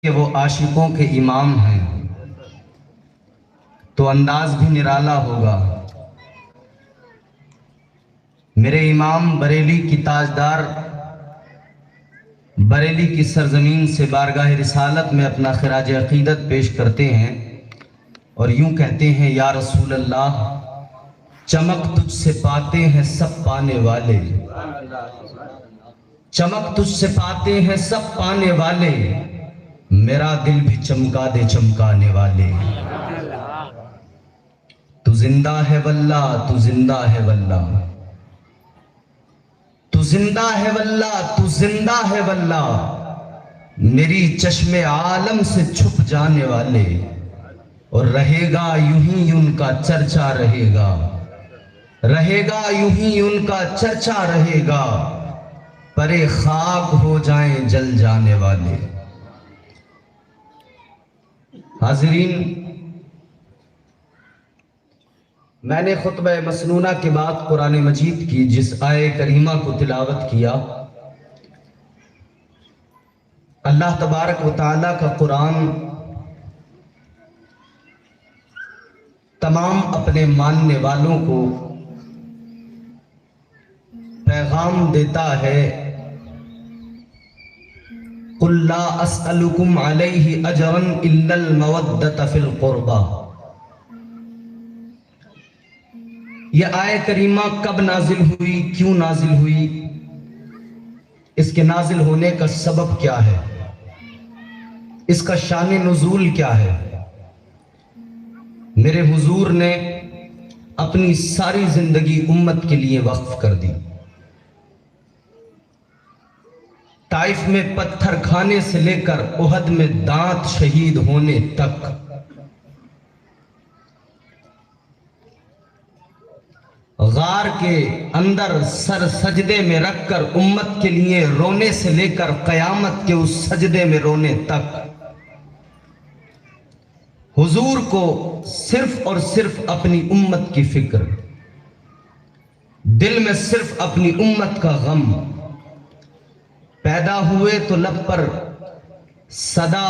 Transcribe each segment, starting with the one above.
کہ وہ عاشقوں کے امام ہیں تو انداز بھی نرالا ہوگا۔ میرے امام بریلی کی تاجدار بریلی کی سرزمین سے بارگاہ رسالت میں اپنا خراج عقیدت پیش کرتے ہیں اور یوں کہتے ہیں: یا رسول اللہ، چمک تجھ سے پاتے ہیں سب پانے والے، چمک تجھ سے پاتے ہیں سب پانے والے، میرا دل بھی چمکا دے چمکانے والے۔ تو زندہ ہے واللہ، تو زندہ ہے واللہ، تو زندہ ہے واللہ، تو زندہ ہے واللہ، میری چشم عالم سے چھپ جانے والے، اور رہے گا یوں ہی ان کا چرچا رہے گا، رہے گا یوں ہی ان کا چرچا رہے گا، پرے خاک ہو جائیں جل جانے والے۔ حاضرین، میں نے خطبہ مسنونہ کے بعد قرآن مجید کی جس آیہ کریمہ کو تلاوت کیا، اللہ تبارک و تعالیٰ کا قرآن تمام اپنے ماننے والوں کو پیغام دیتا ہے: قُلْ لَا أَسْأَلُكُمْ عَلَيْهِ أَجْرًا إِلَّا الْمَوَدَّةَ فِي الْقُرْبَى۔ یہ آیہ کریمہ کب نازل ہوئی، کیوں نازل ہوئی، اس کے نازل ہونے کا سبب کیا ہے، اس کا شان نزول کیا ہے؟ میرے حضور نے اپنی ساری زندگی امت کے لیے وقف کر دی۔ طائف میں پتھر کھانے سے لے کر احد میں دانت شہید ہونے تک، غار کے اندر سر سجدے میں رکھ کر امت کے لیے رونے سے لے کر قیامت کے اس سجدے میں رونے تک، حضور کو صرف اور صرف اپنی امت کی فکر، دل میں صرف اپنی امت کا غم۔ پیدا ہوئے تو لب پر صدا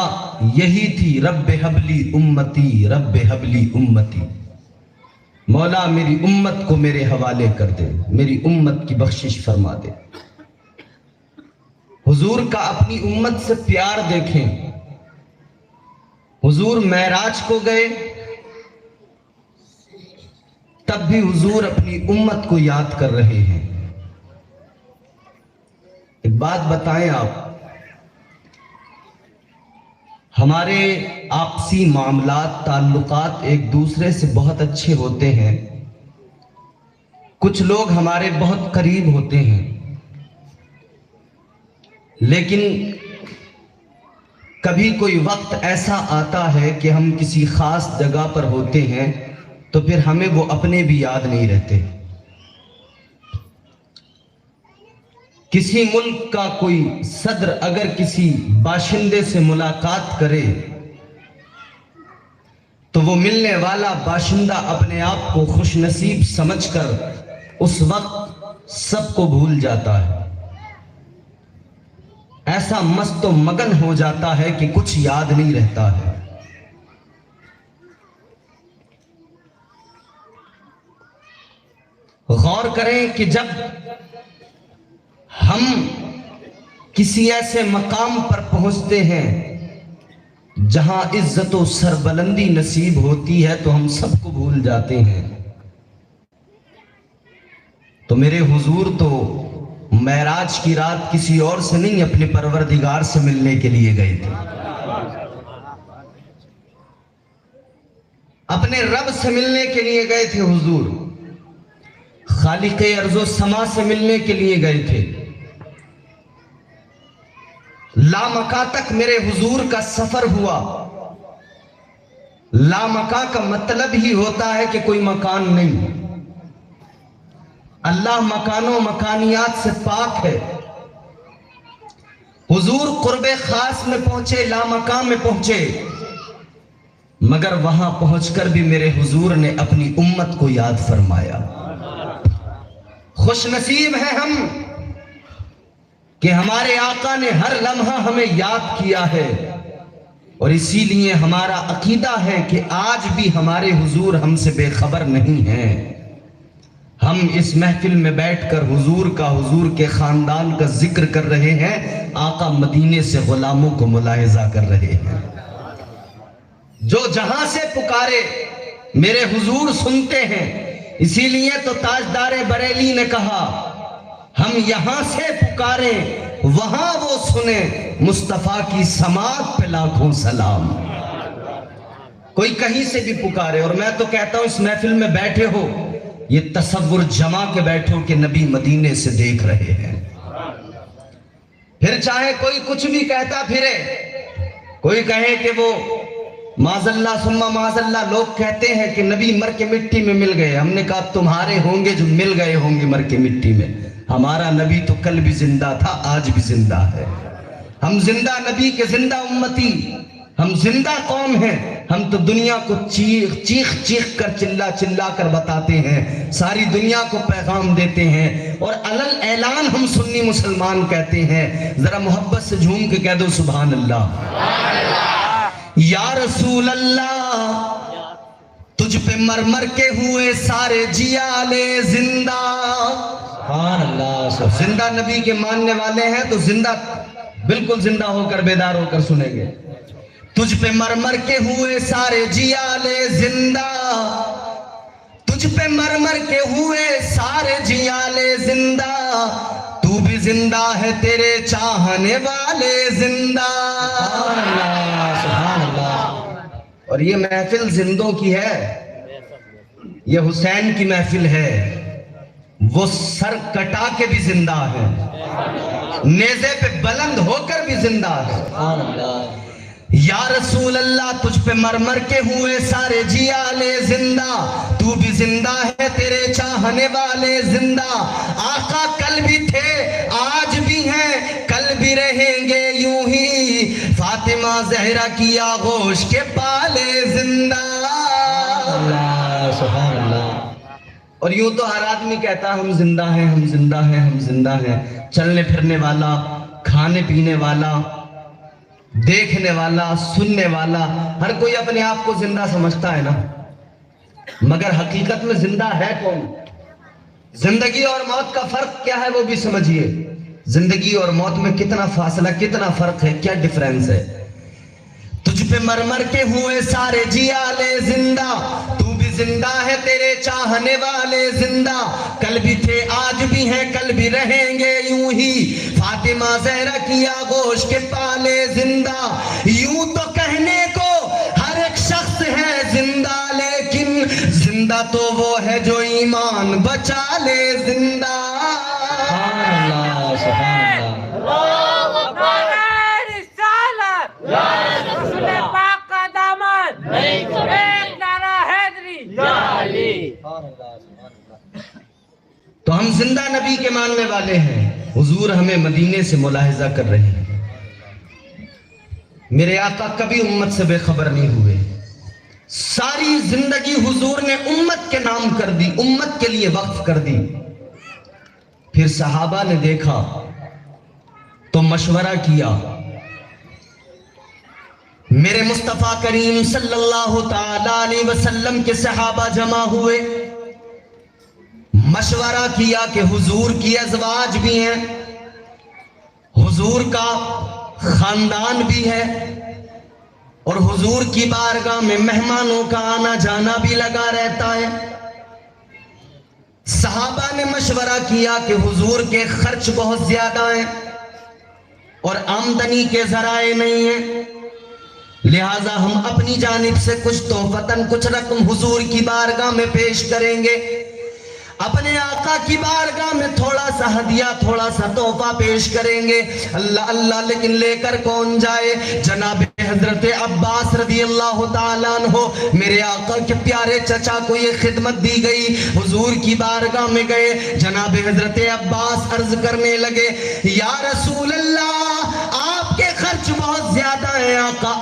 یہی تھی: رب حبلی امتی، رب حبلی امتی، مولا میری امت کو میرے حوالے کر دے، میری امت کی بخشش فرما دے۔ حضور کا اپنی امت سے پیار دیکھیں۔ حضور معراج کو گئے تب بھی حضور اپنی امت کو یاد کر رہے ہیں۔ ایک بات بتائیں آپ، ہمارے آپسی معاملات، تعلقات ایک دوسرے سے بہت اچھے ہوتے ہیں، کچھ لوگ ہمارے بہت قریب ہوتے ہیں، لیکن کبھی کوئی وقت ایسا آتا ہے کہ ہم کسی خاص جگہ پر ہوتے ہیں تو پھر ہمیں وہ اپنے بھی یاد نہیں رہتے۔ کسی ملک کا کوئی صدر اگر کسی باشندے سے ملاقات کرے تو وہ ملنے والا باشندہ اپنے آپ کو خوش نصیب سمجھ کر اس وقت سب کو بھول جاتا ہے، ایسا مست و مگن ہو جاتا ہے کہ کچھ یاد نہیں رہتا ہے۔ غور کریں کہ جب ہم کسی ایسے مقام پر پہنچتے ہیں جہاں عزت و سربلندی نصیب ہوتی ہے تو ہم سب کو بھول جاتے ہیں۔ تو میرے حضور تو معراج کی رات کسی اور سے نہیں، اپنے پروردگار سے ملنے کے لیے گئے تھے، اپنے رب سے ملنے کے لیے گئے تھے۔ حضور خالق ارض و سما سے ملنے کے لیے گئے تھے۔ لامکاں تک میرے حضور کا سفر ہوا۔ لامکاں کا مطلب ہی ہوتا ہے کہ کوئی مکان نہیں، اللہ مکان و مکانیات سے پاک ہے۔ حضور قرب خاص میں پہنچے، لامکاں میں پہنچے، مگر وہاں پہنچ کر بھی میرے حضور نے اپنی امت کو یاد فرمایا۔ خوش نصیب ہیں ہم کہ ہمارے آقا نے ہر لمحہ ہمیں یاد کیا ہے، اور اسی لیے ہمارا عقیدہ ہے کہ آج بھی ہمارے حضور ہم سے بے خبر نہیں ہیں۔ ہم اس محفل میں بیٹھ کر حضور کا، حضور کے خاندان کا ذکر کر رہے ہیں، آقا مدینے سے غلاموں کو ملاحظہ کر رہے ہیں۔ جو جہاں سے پکارے میرے حضور سنتے ہیں، اسی لیے تو تاجدار بریلی نے کہا ہم یہاں سے پکاریں وہاں وہ سنیں، مصطفیٰ کی سماعت پہ لاکھوں سلام۔ کوئی کہیں سے بھی پکارے، اور میں تو کہتا ہوں اس محفل میں بیٹھے ہو یہ تصور جما کے بیٹھو کہ نبی مدینے سے دیکھ رہے ہیں۔ پھر چاہے کوئی کچھ بھی کہتا پھرے، کوئی کہے کہ وہ معاذ اللہ ثم معاذ اللہ، لوگ کہتے ہیں کہ نبی مر کے مٹی میں مل گئے۔ ہم نے کہا تمہارے ہوں گے جو مل گئے ہوں گے مر کے مٹی میں، ہمارا نبی تو کل بھی زندہ تھا، آج بھی زندہ ہے۔ ہم زندہ نبی کے زندہ امتی، ہم زندہ قوم ہیں۔ ہم تو دنیا کو چیخ چیخ کر چلا چلا کر بتاتے ہیں، ساری دنیا کو پیغام دیتے ہیں، اور علل اعلان ہم سنی مسلمان کہتے ہیں۔ ذرا محبت سے جھوم کے کہہ دو سبحان اللہ۔ یا رسول اللہ تجھ پہ مر مر کے ہوئے سارے جیالے زندہ۔ سبحان اللہ۔ زندہ نبی کے ماننے والے ہیں تو زندہ، بالکل زندہ ہو کر بیدار ہو کر سنیں گے۔ تجھ پہ مر مر کے ہوئے سارے جیالے زندہ، تجھ پہ مر مر کے ہوئے سارے جیالے زندہ، تو بھی زندہ ہے تیرے چاہنے والے زندہ۔ سبحان اللہ، سبحان اللہ۔ اور یہ محفل زندوں کی ہے، یہ حسین کی محفل ہے، وہ سر کٹا کے بھی زندہ ہے، نیزے پہ بلند ہو کر بھی زندہ ہے۔ سبحان اللہ۔ یا رسول اللہ تجھ پہ مر مر کے ہوئے سارے جیالے زندہ، تو بھی زندہ ہے تیرے چاہنے والے زندہ۔ آقا کل بھی تھے آج بھی ہیں کل بھی رہیں گے یوں ہی، فاطمہ زہرا کی آغوش کے پالے زندہ۔ سبحان اللہ۔ اور یوں تو ہر آدمی کہتا ہم زندہ ہیں، ہم زندہ ہیں، ہم زندہ ہیں، چلنے پھرنے والا، کھانے پینے والا، دیکھنے والا، سننے والا، ہر کوئی اپنے آپ کو زندہ سمجھتا ہے نا، مگر حقیقت میں زندہ ہے کون؟ زندگی اور موت کا فرق کیا ہے وہ بھی سمجھیے۔ زندگی اور موت میں کتنا فاصلہ، کتنا فرق ہے، کیا ڈیفرنس ہے۔ تجھ پہ مر مر کے ہوئے سارے جیالے زندہ، تو بھی زندہ ہے تیرے چاہنے والے زندہ، کل بھی تھے آج بھی ہیں کل بھی رہیں گے یوں ہی، فاطمہ زہرا کی آغوش کے پالے زندہ۔ یوں تو کہنے کو ہر ایک شخص ہے زندہ، لیکن زندہ تو وہ ہے جو ایمان بچا لے زندہ۔ سبحان اللہ، سبحان اللہ۔ تو ہم زندہ نبی کے ماننے والے ہیں، حضور ہمیں مدینے سے ملاحظہ کر رہے ہیں۔ میرے آقا کبھی امت سے بے خبر نہیں ہوئے، ساری زندگی حضور نے امت کے نام کر دی، امت کے لیے وقف کر دی۔ پھر صحابہ نے دیکھا تو مشورہ کیا، میرے مصطفیٰ کریم صلی اللہ تعالی علیہ وسلم کے صحابہ جمع ہوئے، مشورہ کیا کہ حضور کی ازواج بھی ہیں، حضور کا خاندان بھی ہے، اور حضور کی بارگاہ میں مہمانوں کا آنا جانا بھی لگا رہتا ہے۔ صحابہ نے مشورہ کیا کہ حضور کے خرچ بہت زیادہ ہیں اور آمدنی کے ذرائع نہیں ہیں، لہٰذا ہم اپنی جانب سے کچھ تحفتاً کچھ رقم حضور کی بارگاہ میں پیش کریں گے، اپنے آقا کی بارگاہ میں تھوڑا سا ہدیہ، تھوڑا سا تحفہ پیش کریں گے۔ اللہ اللہ، لیکن لے کر کون جائے؟ جناب حضرت عباس رضی اللہ تعالیٰ عنہ، میرے آقا کے پیارے چچا کو یہ خدمت دی گئی، حضور کی بارگاہ میں گئے، جناب حضرت عباس عرض کرنے لگے، یا رسول اللہ آپ کے خرچ بہت زیادہ ہیں، آقا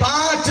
5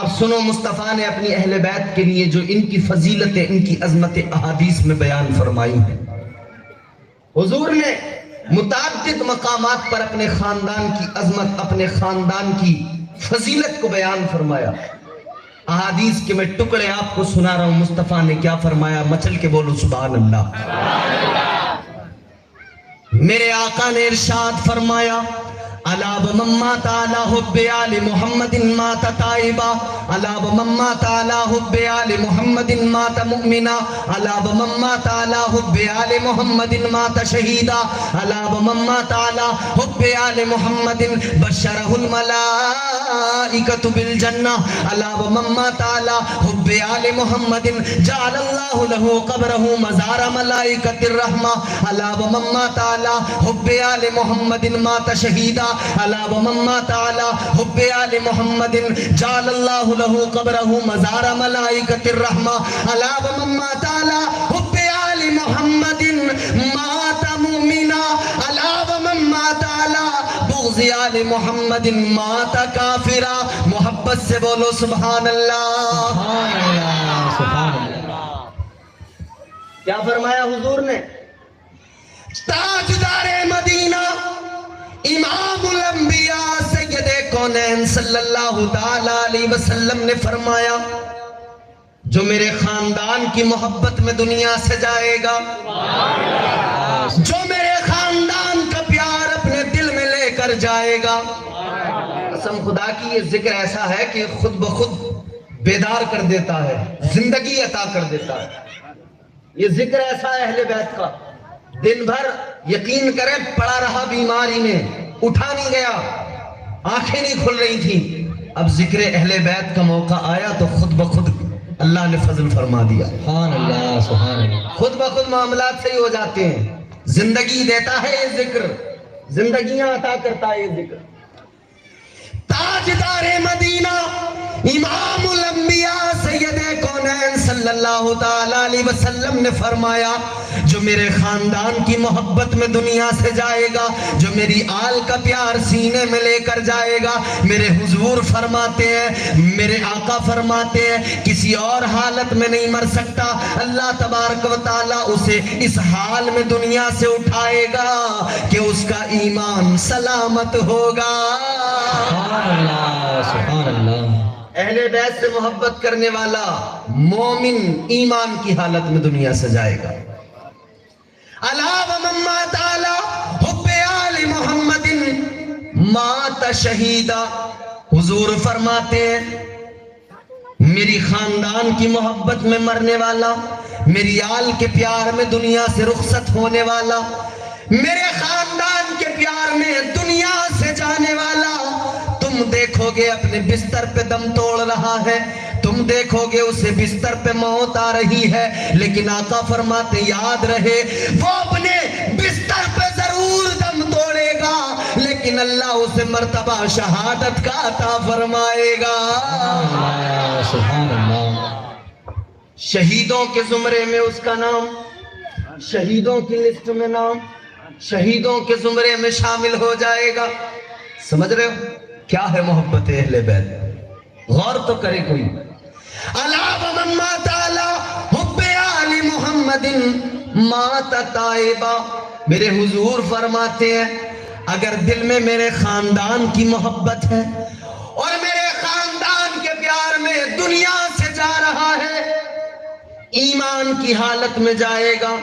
اب سنو مصطفیٰ نے اپنی اہل بیت کے لیے جو ان کی فضیلتیں، ان کی عظمتیں احادیث میں بیان فرمائی ہیں۔ حضور نے متعدد مقامات پر اپنے خاندان کی عظمت، اپنے خاندان کی فضیلت کو بیان فرمایا۔ احادیث کے میں ٹکڑے آپ کو سنا رہا ہوں، مصطفیٰ نے کیا فرمایا، مچل کے بولو سبحان اللہ۔ میرے آقا نے ارشاد فرمایا، الا ومن مات علی حب آل محمد مات تائبا، الا ومن مات علی حب آل محمد مات مؤمنا، الا ومن مات علی حب آل محمد مات شہیدا، الا ومن مات علی حب آل محمد بشرہ الملائکۃ بالجنہ، الا ومن مات علی حب آل محمد جعل اللہ له قبرہ مزار ملائکۃ الرحمہ، الا ومن مات علی حب آل محمد مات شہیدا، الا ومن مات علی حب آل محمد جعل اللہ له قبرہ مزار ملائکۃ الرحمہ، الا ومن مات علی حب آل محمد مات مؤمنا، الا ومن مات علی بغض آل محمد مات کافرا۔ محبت سے بولو سبحان اللہ، سبحان اللہ، سبحان اللہ۔ کیا فرمایا حضور نے؟ تاجدار مدینہ امام الانبیاء سید کونین صلی اللہ تعالی علیہ وسلم نے فرمایا، جو میرے خاندان کی محبت میں دنیا سے جائے گا، جو میرے خاندان کا پیار اپنے دل میں لے کر جائے گا، قسم خدا کی یہ ذکر ایسا ہے کہ خود بخود بیدار کر دیتا ہے، زندگی عطا کر دیتا ہے۔ یہ ذکر ایسا ہے اہل بیت کا، دن بھر یقین کریں پڑا رہا بیماری میں، اٹھا نہیں گیا، آنکھیں نہیں کھل رہی تھیں، اب ذکر اہل بیت کا موقع آیا تو خود بخود اللہ نے فضل فرما دیا۔ سبحان اللہ، سبحان اللہ۔ خود بخود معاملات صحیح ہو جاتے ہیں، زندگی دیتا ہے یہ ذکر، زندگیاں عطا کرتا ہے یہ ذکر۔ تاجدار مدینہ امام الانبیاء سید کونین صلی اللہ تعالی علیہ وسلم نے فرمایا، جو میرے خاندان کی محبت میں دنیا سے جائے گا، جو میری آل کا پیار سینے میں لے کر جائے گا، میرے حضور فرماتے ہیں، میرے آقا فرماتے ہیں، کسی اور حالت میں نہیں مر سکتا، اللہ تبارک و تعالیٰ اسے اس حال میں دنیا سے اٹھائے گا کہ اس کا ایمان سلامت ہوگا۔ سبحان اللہ، سبحان اللہ۔ اہل بیت سے محبت کرنے والا مومن ایمان کی حالت میں دنیا سے جائے گا۔ الا ومن مات علی حب آل محمد مات شہیدا، حضور فرماتے ہیں میری خاندان کی محبت میں مرنے والا، میری آل کے پیار میں دنیا سے رخصت ہونے والا، میرے خاندان کے پیار میں دنیا سے جانے والا، تم دیکھو گے اپنے بستر پہ دم توڑ رہا ہے، تم دیکھو گے اسے بستر پہ موت آ رہی ہے، لیکن آقا فرماتے یاد رہے وہ اپنے بستر پہ ضرور دم توڑے گا، لیکن اللہ اسے مرتبہ شہادت کا عطا فرمائے گا۔ سبحان اللہ۔ شہیدوں کے زمرے میں اس کا نام، شہیدوں کی لسٹ میں نام، شہیدوں کے زمرے میں شامل ہو جائے گا۔ سمجھ رہے ہو کیا ہے محبت اہل بیت؟ غور تو کرے کوئی۔ الا ومن مات علی حب آل محمد مات تائبا، میرے حضور فرماتے ہیں اگر دل میں میرے خاندان کی محبت ہے اور میرے خاندان کے پیار میں دنیا سے جا رہا ہے، ایمان کی حالت میں جائے گا،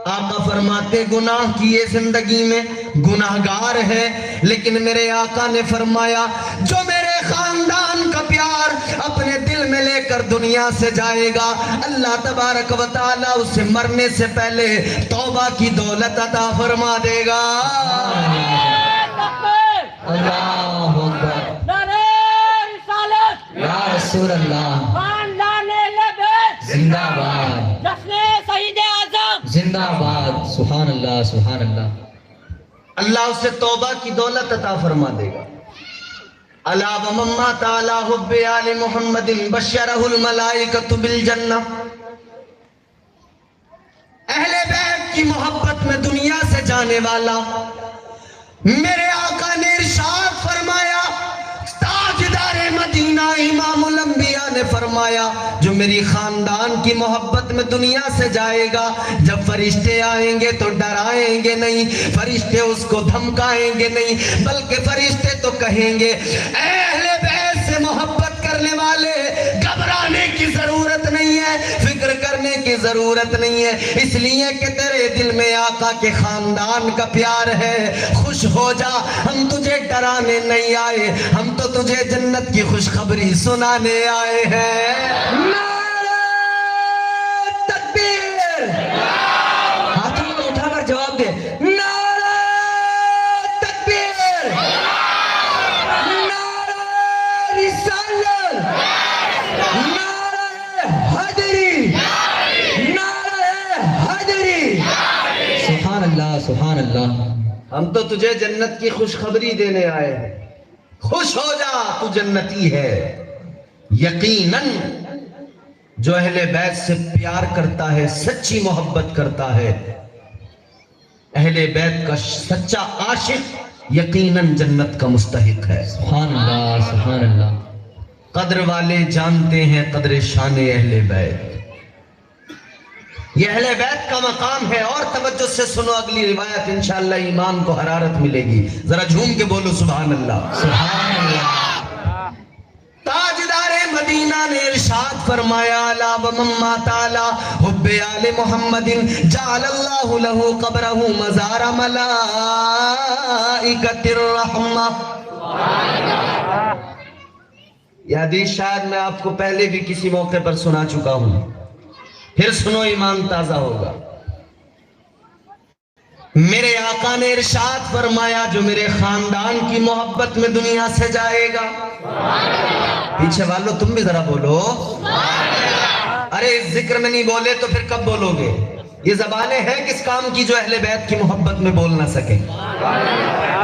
آقا فرماتے گناہ کیے زندگی میں، گناہگار ہے، لیکن میرے آقا نے فرمایا جو میرے خاندان کا پیار اپنے دل میں لے کر دنیا سے جائے گا، اللہ تبارک و تعالیٰ اسے مرنے سے پہلے توبہ کی دولت عطا فرما دے گا۔ اللہ اکبر، نعرہ رسالت یا رسول اللہ، خاندان اہل بیت زندہ باد، جشن شہید اعظم زندہ باد۔ سبحان اللہ، سبحان اللہ۔ اللہ اسے توبہ کی دولت عطا فرما دے گا۔ الا ومن مات علی حب آل محمد بشرہ الملائکۃ بالجنہ، اہل بیت کی محبت میں دنیا سے جانے والا، میرے آقا نے ارشاد فرمایا تاجدار مدینہ امام الانبیاء فرمایا جو میری خاندان کی محبت میں دنیا سے جائے گا، جب فرشتے آئیں گے تو ڈرائیں گے نہیں، فرشتے اس کو دھمکائیں گے نہیں، بلکہ فرشتے تو کہیں گے اے اہل بیت سے محبت کرنے والے، گھبرانے کی ضرورت نہیں ہے، فکر کرنے کی ضرورت نہیں ہے، اس لیے کہ تیرے دل میں آقا کے خاندان کا پیار ہے، خوش ہو جا، ہم تجھے ڈرانے نہیں آئے، ہم تو تجھے جنت کی خوشخبری سنانے آئے ہیں۔ نعرہ تکبیر، ہاتھوں کو اٹھا کر جواب دے، نعرہ تکبیر، نعرہ رسالت، نعرہ حیدری، نعرہ حیدری۔ سبحان اللہ سبحان اللہ۔ ہم تو تجھے جنت کی خوشخبری دینے آئے ہیں، خوش ہو جا، تو جنتی ہے۔ یقیناً جو اہل بیت سے پیار کرتا ہے، سچی محبت کرتا ہے، اہل بیت کا سچا عاشق یقیناً جنت کا مستحق ہے۔ سبحان اللہ سبحان اللہ۔ قدر والے جانتے ہیں قدر شان اہل بیت، یہ اہل بیت کا مقام ہے۔ اور توجہ سے سنو اگلی روایت، انشاءاللہ ایمان کو حرارت ملے گی، ذرا جھوم کے بولو سبحان اللہ سبحان اللہ۔ تاجدار مدینہ نے ارشاد فرمایا الا ومن مات علی حب آل محمد جعل اللہ لہ قبرہ مزار ملائکۃ الرحمہ۔ یہ حدیث شاید میں آپ کو پہلے بھی کسی موقع پر سنا چکا ہوں، پھر سنو ایمان تازہ ہوگا۔ میرے آقا نے ارشاد فرمایا جو میرے خاندان کی محبت میں دنیا سے جائے گا، پیچھے والو تم بھی ذرا بولو، ارے اس ذکر میں نہیں بولے تو پھر کب بولو گے؟ یہ زبانیں ہیں کس کام کی جو اہل بیت کی محبت میں بول نہ سکے؟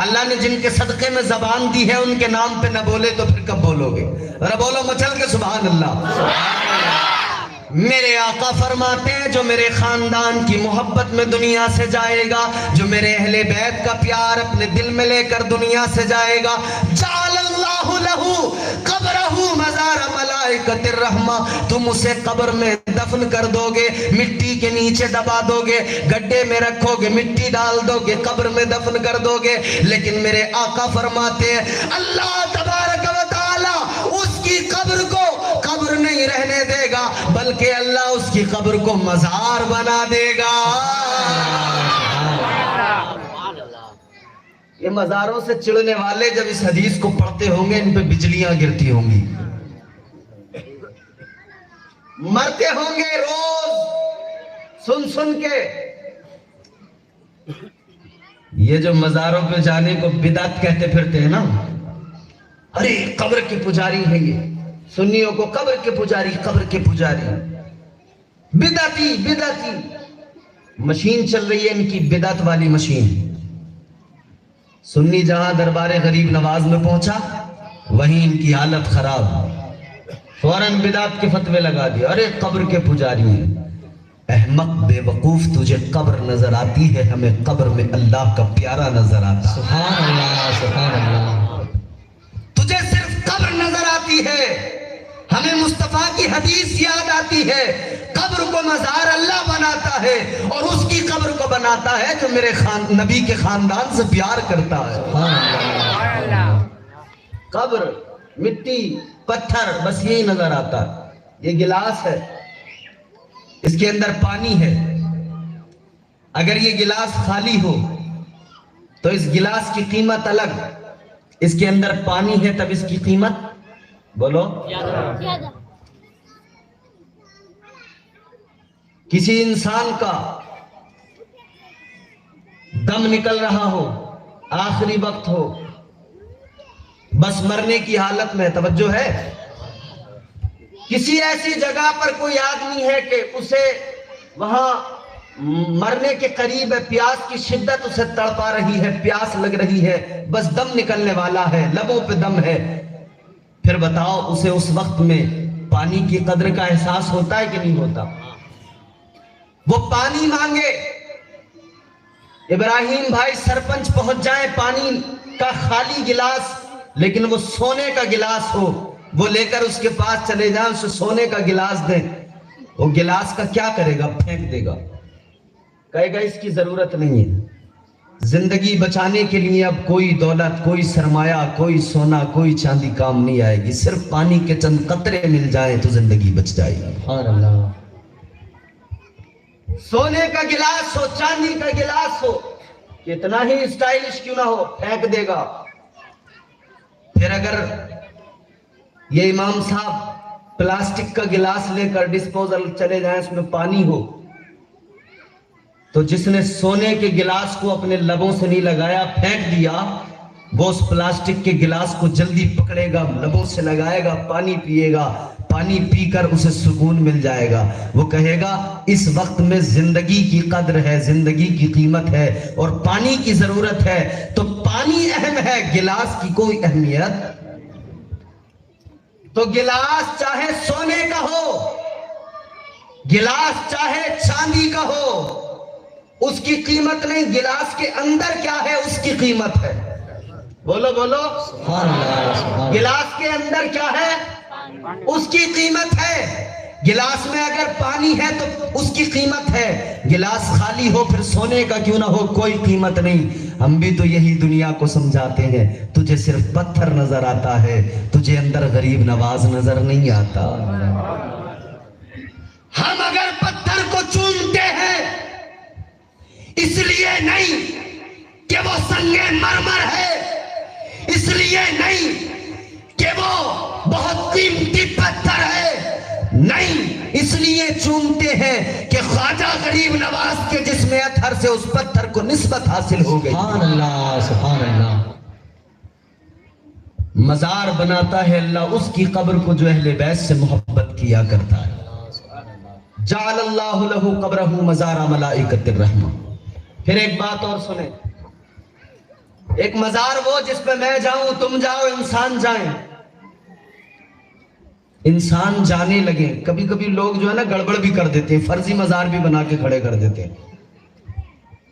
اللہ نے جن کے صدقے میں زبان دی ہے ان کے نام پہ نہ بولے تو پھر کب بولو گے؟ ذرا بولو مچل کے سبحان اللہ۔ میرے آقا فرماتے ہیں جو میرے خاندان کی محبت میں دنیا سے جائے گا، جو میرے اہل بیت کا پیار اپنے دل میں لے کر دنیا سے جائے گا، جعل اللہ لہو قبرہ مزار ملائکۃ الرحمہ، تم اسے قبر میں دفن کر دو گے، مٹی کے نیچے دبا دو گے، گڈھے میں رکھو گے، مٹی ڈال دو گے، قبر میں دفن کر دو گے، لیکن میرے آقا فرماتے ہیں اللہ تبارک و تعالی اس کی قبر کو قبر نہیں رہنے دے گا، بلکہ اللہ اس کی قبر کو مزار بنا دے گا۔ یہ مزاروں سے چڑھنے والے جب اس حدیث کو پڑھتے ہوں گے ان پہ بجلیاں گرتی ہوں گی، مرتے ہوں گے روز سن سن کے۔ یہ جو مزاروں پہ جانے کو بدعت کہتے پھرتے ہیں نا، ارے قبر کے پجاری ہیں یہ، سنیوں کو قبر کے پجاری، قبر کے پجاری، بدعتی بدعتی مشین چل رہی ہے ان کی، بدعت والی مشین۔ سنی جہاں دربار غریب نواز میں پہنچا وہیں ان کی حالت خراب، فوراً بدعت کے فتوے لگا دیا، ارے قبر کے پجاری ہیں۔ احمق بے وقوف، تجھے قبر نظر آتی ہے، ہمیں قبر میں اللہ کا پیارا نظر آتا۔ سبحان اللہ سبحان اللہ۔ تجھے صرف قبر نظر آتی ہے، ہمیں مصطفیٰ کی حدیث یاد آتی ہے، قبر کو مزار اللہ بناتا ہے، اور اس کی قبر کو بناتا ہے جو میرے نبی کے خاندان سے پیار کرتا ہے۔ قبر مٹی پتھر بس یہی نظر آتا۔ یہ گلاس ہے، اس کے اندر پانی ہے، اگر یہ گلاس خالی ہو تو اس گلاس کی قیمت الگ، اس کے اندر پانی ہے تب اس کی قیمت بولو زیادہ۔ کسی انسان کا دم نکل رہا ہو، آخری وقت ہو، بس مرنے کی حالت میں، توجہ ہے، کسی ایسی جگہ پر کوئی آدمی ہے کہ اسے وہاں مرنے کے قریب ہے، پیاس کی شدت اسے تڑپا رہی ہے، پیاس لگ رہی ہے، بس دم نکلنے والا ہے، لبوں پہ دم ہے، پھر بتاؤ اسے اس وقت میں پانی کی قدر کا احساس ہوتا ہے کہ نہیں ہوتا؟ وہ پانی مانگے، ابراہیم بھائی سرپنچ پہنچ جائیں، پانی کا خالی گلاس، لیکن وہ سونے کا گلاس ہو، وہ لے کر اس کے پاس چلے جائیں، اسے سونے کا گلاس دیں، وہ گلاس کا کیا کرے گا؟ پھینک دے گا، کہے گا اس کی ضرورت نہیں ہے۔ زندگی بچانے کے لیے اب کوئی دولت، کوئی سرمایہ، کوئی سونا، کوئی چاندی کام نہیں آئے گی، صرف پانی کے چند قطرے مل جائیں تو زندگی بچ جائے گی۔ سبحان اللہ۔ سونے کا گلاس ہو، چاندی کا گلاس ہو، کتنا ہی اسٹائلش کیوں نہ ہو، پھینک دے گا۔ پھر اگر یہ امام صاحب پلاسٹک کا گلاس لے کر ڈسپوزل چلے جائیں، اس میں پانی ہو، تو جس نے سونے کے گلاس کو اپنے لبوں سے نہیں لگایا، پھینک دیا، وہ اس پلاسٹک کے گلاس کو جلدی پکڑے گا، لبوں سے لگائے گا، پانی پیے گا، پانی پی کر اسے سکون مل جائے گا۔ وہ کہے گا اس وقت میں زندگی کی قدر ہے، زندگی کی قیمت ہے اور پانی کی ضرورت ہے، تو پانی اہم ہے، گلاس کی کوئی اہمیت۔ تو گلاس چاہے سونے کا ہو، گلاس چاہے چاندی کا ہو، اس کی قیمت نہیں، گلاس کے اندر کیا ہے اس کی قیمت ہے۔ بولو بولو سبحان اللہ، سبحان اللہ۔ گلاس کے اندر کیا ہے اس کی قیمت ہے۔ گلاس میں اگر پانی ہے تو اس کی قیمت ہے، گلاس خالی ہو پھر سونے کا کیوں نہ ہو کوئی قیمت نہیں۔ ہم بھی تو یہی دنیا کو سمجھاتے ہیں، تجھے صرف پتھر نظر آتا ہے، تجھے اندر غریب نواز نظر نہیں آتا۔ ہم اگر پتھر کو چومتے ہیں اس لیے نہیں کہ وہ سنگ مرمر ہے، اس لیے نہیں کہ وہ بہت قیمتی پتھر ہے، نہیں، اس لیے چومتے ہیں کہ خواجہ غریب نواز کے جسم اطہر سے اس پتھر کو نسبت حاصل ہو گئی۔ سبحان اللہ، سبحان اللہ۔ مزار بناتا ہے اللہ اس کی قبر کو جو اہل بیت سے محبت کیا کرتا ہے۔ جعل اللہ لہ قبرہ مزار ملائکۃ الرحمہ۔ پھر ایک بات اور سنیں، ایک مزار وہ جس پہ میں جاؤں، تم جاؤ، انسان جائیں، انسان جانے لگے۔ کبھی کبھی لوگ جو ہے نا گڑبڑ بھی کر دیتے ہیں، فرضی مزار بھی بنا کے کھڑے کر دیتے ہیں،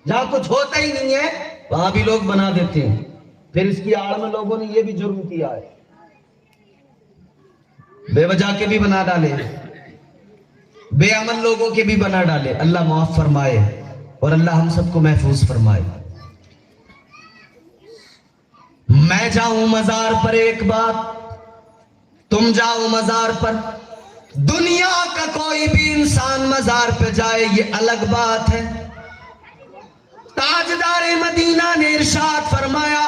جہاں کچھ ہوتا ہی نہیں ہے وہاں بھی لوگ بنا دیتے ہیں، پھر اس کی آڑ میں لوگوں نے یہ بھی جرم کیا ہے، بے وجہ کے بھی بنا ڈالے، بے عمل لوگوں کے بھی بنا ڈالے۔ اللہ معاف فرمائے اور اللہ ہم سب کو محفوظ فرمائے۔ میں جاؤں مزار پر ایک بات، تم جاؤ مزار پر، دنیا کا کوئی بھی انسان مزار پہ جائے یہ الگ بات ہے۔ تاجدار مدینہ نے ارشاد فرمایا،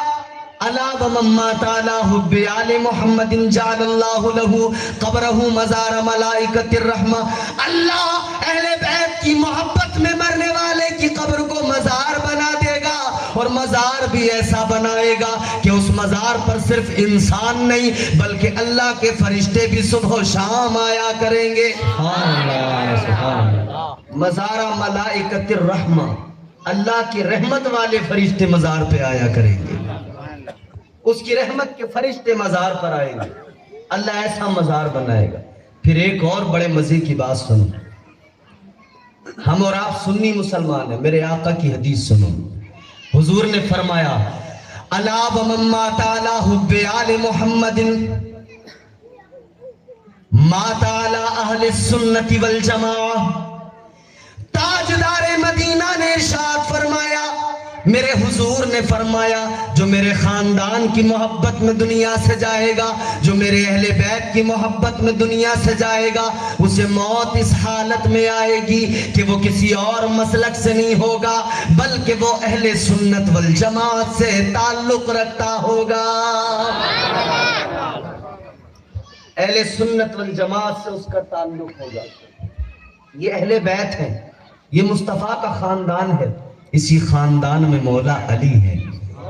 الا ومن مات علی حب آل محمد جعل اللہ لہ قبرہ مزار ملائکۃ الرحمہ۔ اللہ اہل بیت کی محبت میں مرنے والے کی قبر کو مزار بنا دے گا، اور مزار بھی ایسا بنائے گا کہ اس مزار پر صرف انسان نہیں بلکہ اللہ کے فرشتے بھی صبح و شام آیا کریں گے۔ سبحان اللہ، سبحان اللہ۔ مزار ملائکۃ الرحمہ، اللہ کی رحمت والے فرشتے مزار پہ آیا کریں گے، اس کی رحمت کے فرشتے مزار پر آئیں گے، اللہ ایسا مزار بنائے گا۔ پھر ایک اور بڑے مزے کی بات سنو، ہم اور آپ سنی مسلمان ہیں، میرے آقا کی حدیث سنو، حضور نے فرمایا، الا ومن مات علی حب آل محمد مات علی اہل السنت والجماعہ۔ تاجدار مدینہ نے ارشاد فرمایا، میرے حضور نے فرمایا، جو میرے خاندان کی محبت میں دنیا سے جائے گا، جو میرے اہل بیت کی محبت میں دنیا سے جائے گا، اسے موت اس حالت میں آئے گی کہ وہ کسی اور مسلک سے نہیں ہوگا بلکہ وہ اہل سنت والجماعت سے تعلق رکھتا ہوگا۔ اہل سنت والجماعت سے اس کا تعلق ہوگا۔ یہ اہل بیت ہیں، یہ مصطفیٰ کا خاندان ہے، اسی خاندان میں مولا علی ہے،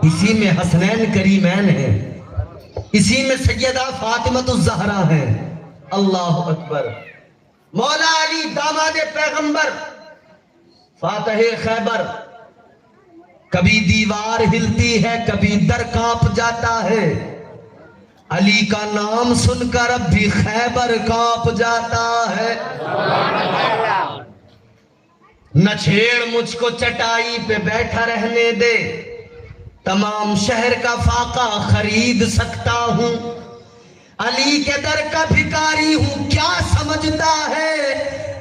اسی میں حسنین کریمین ہیں، اسی میں سیدہ فاطمۃ الزہرا ہیں۔ اللہ اکبر۔ مولا علی داماد پیغمبر، فاتح خیبر، کبھی دیوار ہلتی ہے کبھی در کانپ جاتا ہے، علی کا نام سن کر اب بھی خیبر کانپ جاتا ہے۔ نہ چھیڑ مجھ کو چٹائی پہ بیٹھا رہنے دے، تمام شہر کا فاقہ خرید سکتا ہوں، علی کے در کا بھکاری ہوں کیا سمجھتا ہے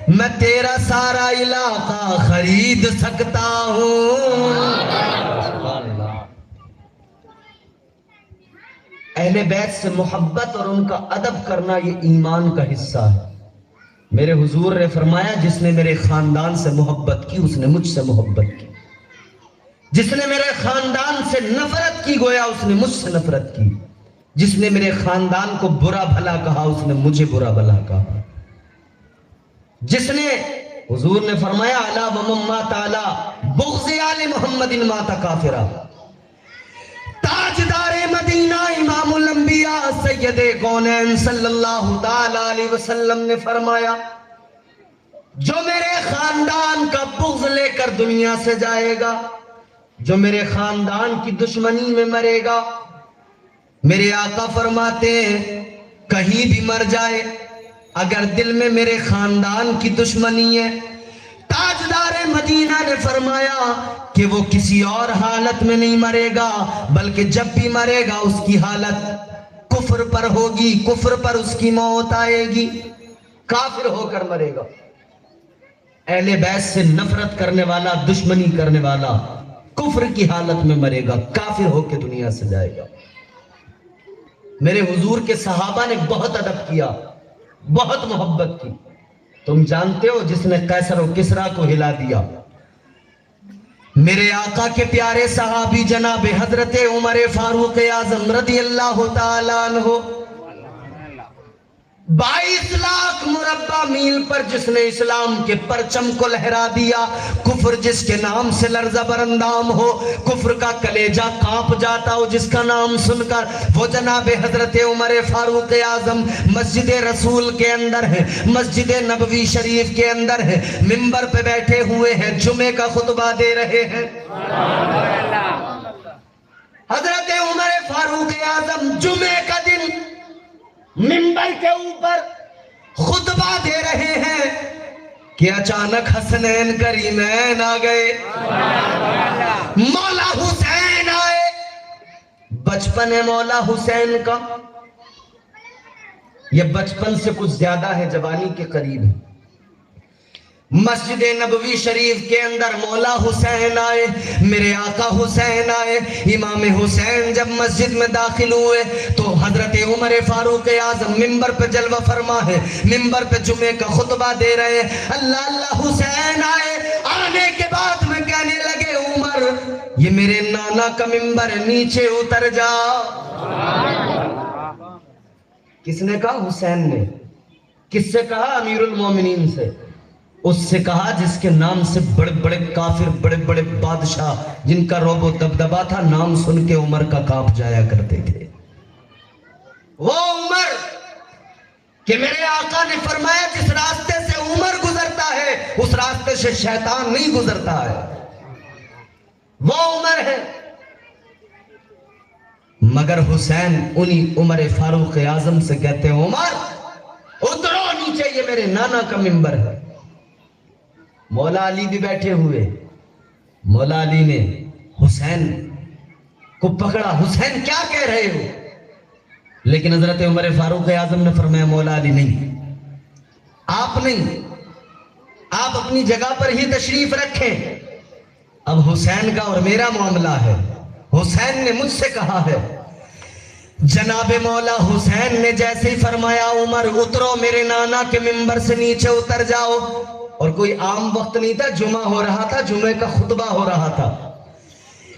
میں تیرا سارا علاقہ خرید سکتا ہوں. سبحان اللہ. اہل بیت سے محبت اور ان کا ادب کرنا یہ ایمان کا حصہ ہے. میرے حضور نے فرمایا جس نے میرے خاندان سے محبت کی اس نے مجھ سے محبت کی. جس نے میرے خاندان سے نفرت کی گویا اس نے مجھ سے نفرت کی. جس نے میرے خاندان کو برا بھلا کہا اس نے مجھے برا بھلا کہا. جس نے حضور نے فرمایا الا ومن مات علی بغض آل محمد مات کافرا. تاجدار مدینہ امام الانبیاء سید کونین صلی اللہ تعالی علیہ وسلم نے فرمایا جو میرے خاندان کا بغض لے کر دنیا سے جائے گا, جو میرے خاندان کی دشمنی میں مرے گا, میرے آقا فرماتے ہیں کہیں بھی مر جائے اگر دل میں میرے خاندان کی دشمنی ہے, تاجدار مدینہ نے فرمایا کہ وہ کسی اور حالت میں نہیں مرے گا بلکہ جب بھی مرے گا اس کی حالت کفر پر ہوگی, کفر پر اس کی موت آئے گی, کافر ہو کر مرے گا. اہل بیت سے نفرت کرنے والا, دشمنی کرنے والا کفر کی حالت میں مرے گا, کافر ہو کے دنیا سے جائے گا. میرے حضور کے صحابہ نے بہت ادب کیا, بہت محبت کی. تم جانتے ہو جس نے قیصر و کسریٰ کو ہلا دیا میرے آقا کے پیارے صحابی جناب حضرت عمر فاروق اعظم رضی اللہ تعالیٰ عنہ. 22 لاکھ مربع میل پر جس نے اسلام کے پرچم کو لہرا دیا, کفر جس کے نام سے لرزہ برندام ہو, کفر کا کلیجہ کانپ جاتا ہو جس کا نام سن کر, وہ جناب حضرت عمر فاروق اعظم مسجد رسول کے اندر ہے, مسجد نبوی شریف کے اندر ہے, منبر پہ بیٹھے ہوئے ہیں, جمعے کا خطبہ دے رہے ہیں. حضرت عمر فاروق اعظم جمعے کا دن منبر کے اوپر خطبہ دے رہے ہیں کہ اچانک حسنین کریمین آ گئے, مولا حسین آئے. بچپن ہے مولا حسین کا, یہ بچپن سے کچھ زیادہ ہے, جوانی کے قریب ہے. مسجد نبوی شریف کے اندر مولا حسین آئے, میرے آقا حسین آئے. امام حسین جب مسجد میں داخل ہوئے تو حضرت عمر فاروق اعظم منبر پہ جلوہ فرما ہے, منبر پہ جمعے کا خطبہ دے رہے ہیں. اللہ اللہ حسین آئے, آنے کے بعد میں کہنے لگے عمر یہ میرے نانا کا منبر ہے, نیچے اتر جا. کس نے کہا؟ حسین نے. کس سے کہا؟ امیر المومنین سے. اس سے کہا جس کے نام سے بڑے بڑے کافر, بڑے بڑے بادشاہ جن کا رعب و دبدبا تھا, نام سن کے عمر کا کانپ جایا کرتے تھے. وہ عمر کہ میرے آقا نے فرمایا جس راستے سے عمر گزرتا ہے اس راستے سے شیطان نہیں گزرتا ہے, وہ عمر ہے. مگر حسین انہی عمر فاروق اعظم سے کہتے ہیں عمر اترو نیچے, یہ میرے نانا کا منبر ہے. مولا علی بھی بیٹھے ہوئے, مولا علی نے حسین کو پکڑا, حسین کیا کہہ رہے ہو؟ لیکن حضرت عمر فاروق اعظم نے فرمایا مولا علی نہیں, آپ نہیں, آپ اپنی جگہ پر ہی تشریف رکھیں. اب حسین کا اور میرا معاملہ ہے. حسین نے مجھ سے کہا ہے. جناب مولا حسین نے جیسے ہی فرمایا عمر اترو میرے نانا کے منبر سے نیچے اتر جاؤ, اور کوئی عام وقت نہیں تھا, جمعہ ہو رہا تھا, جمعے کا خطبہ ہو رہا تھا.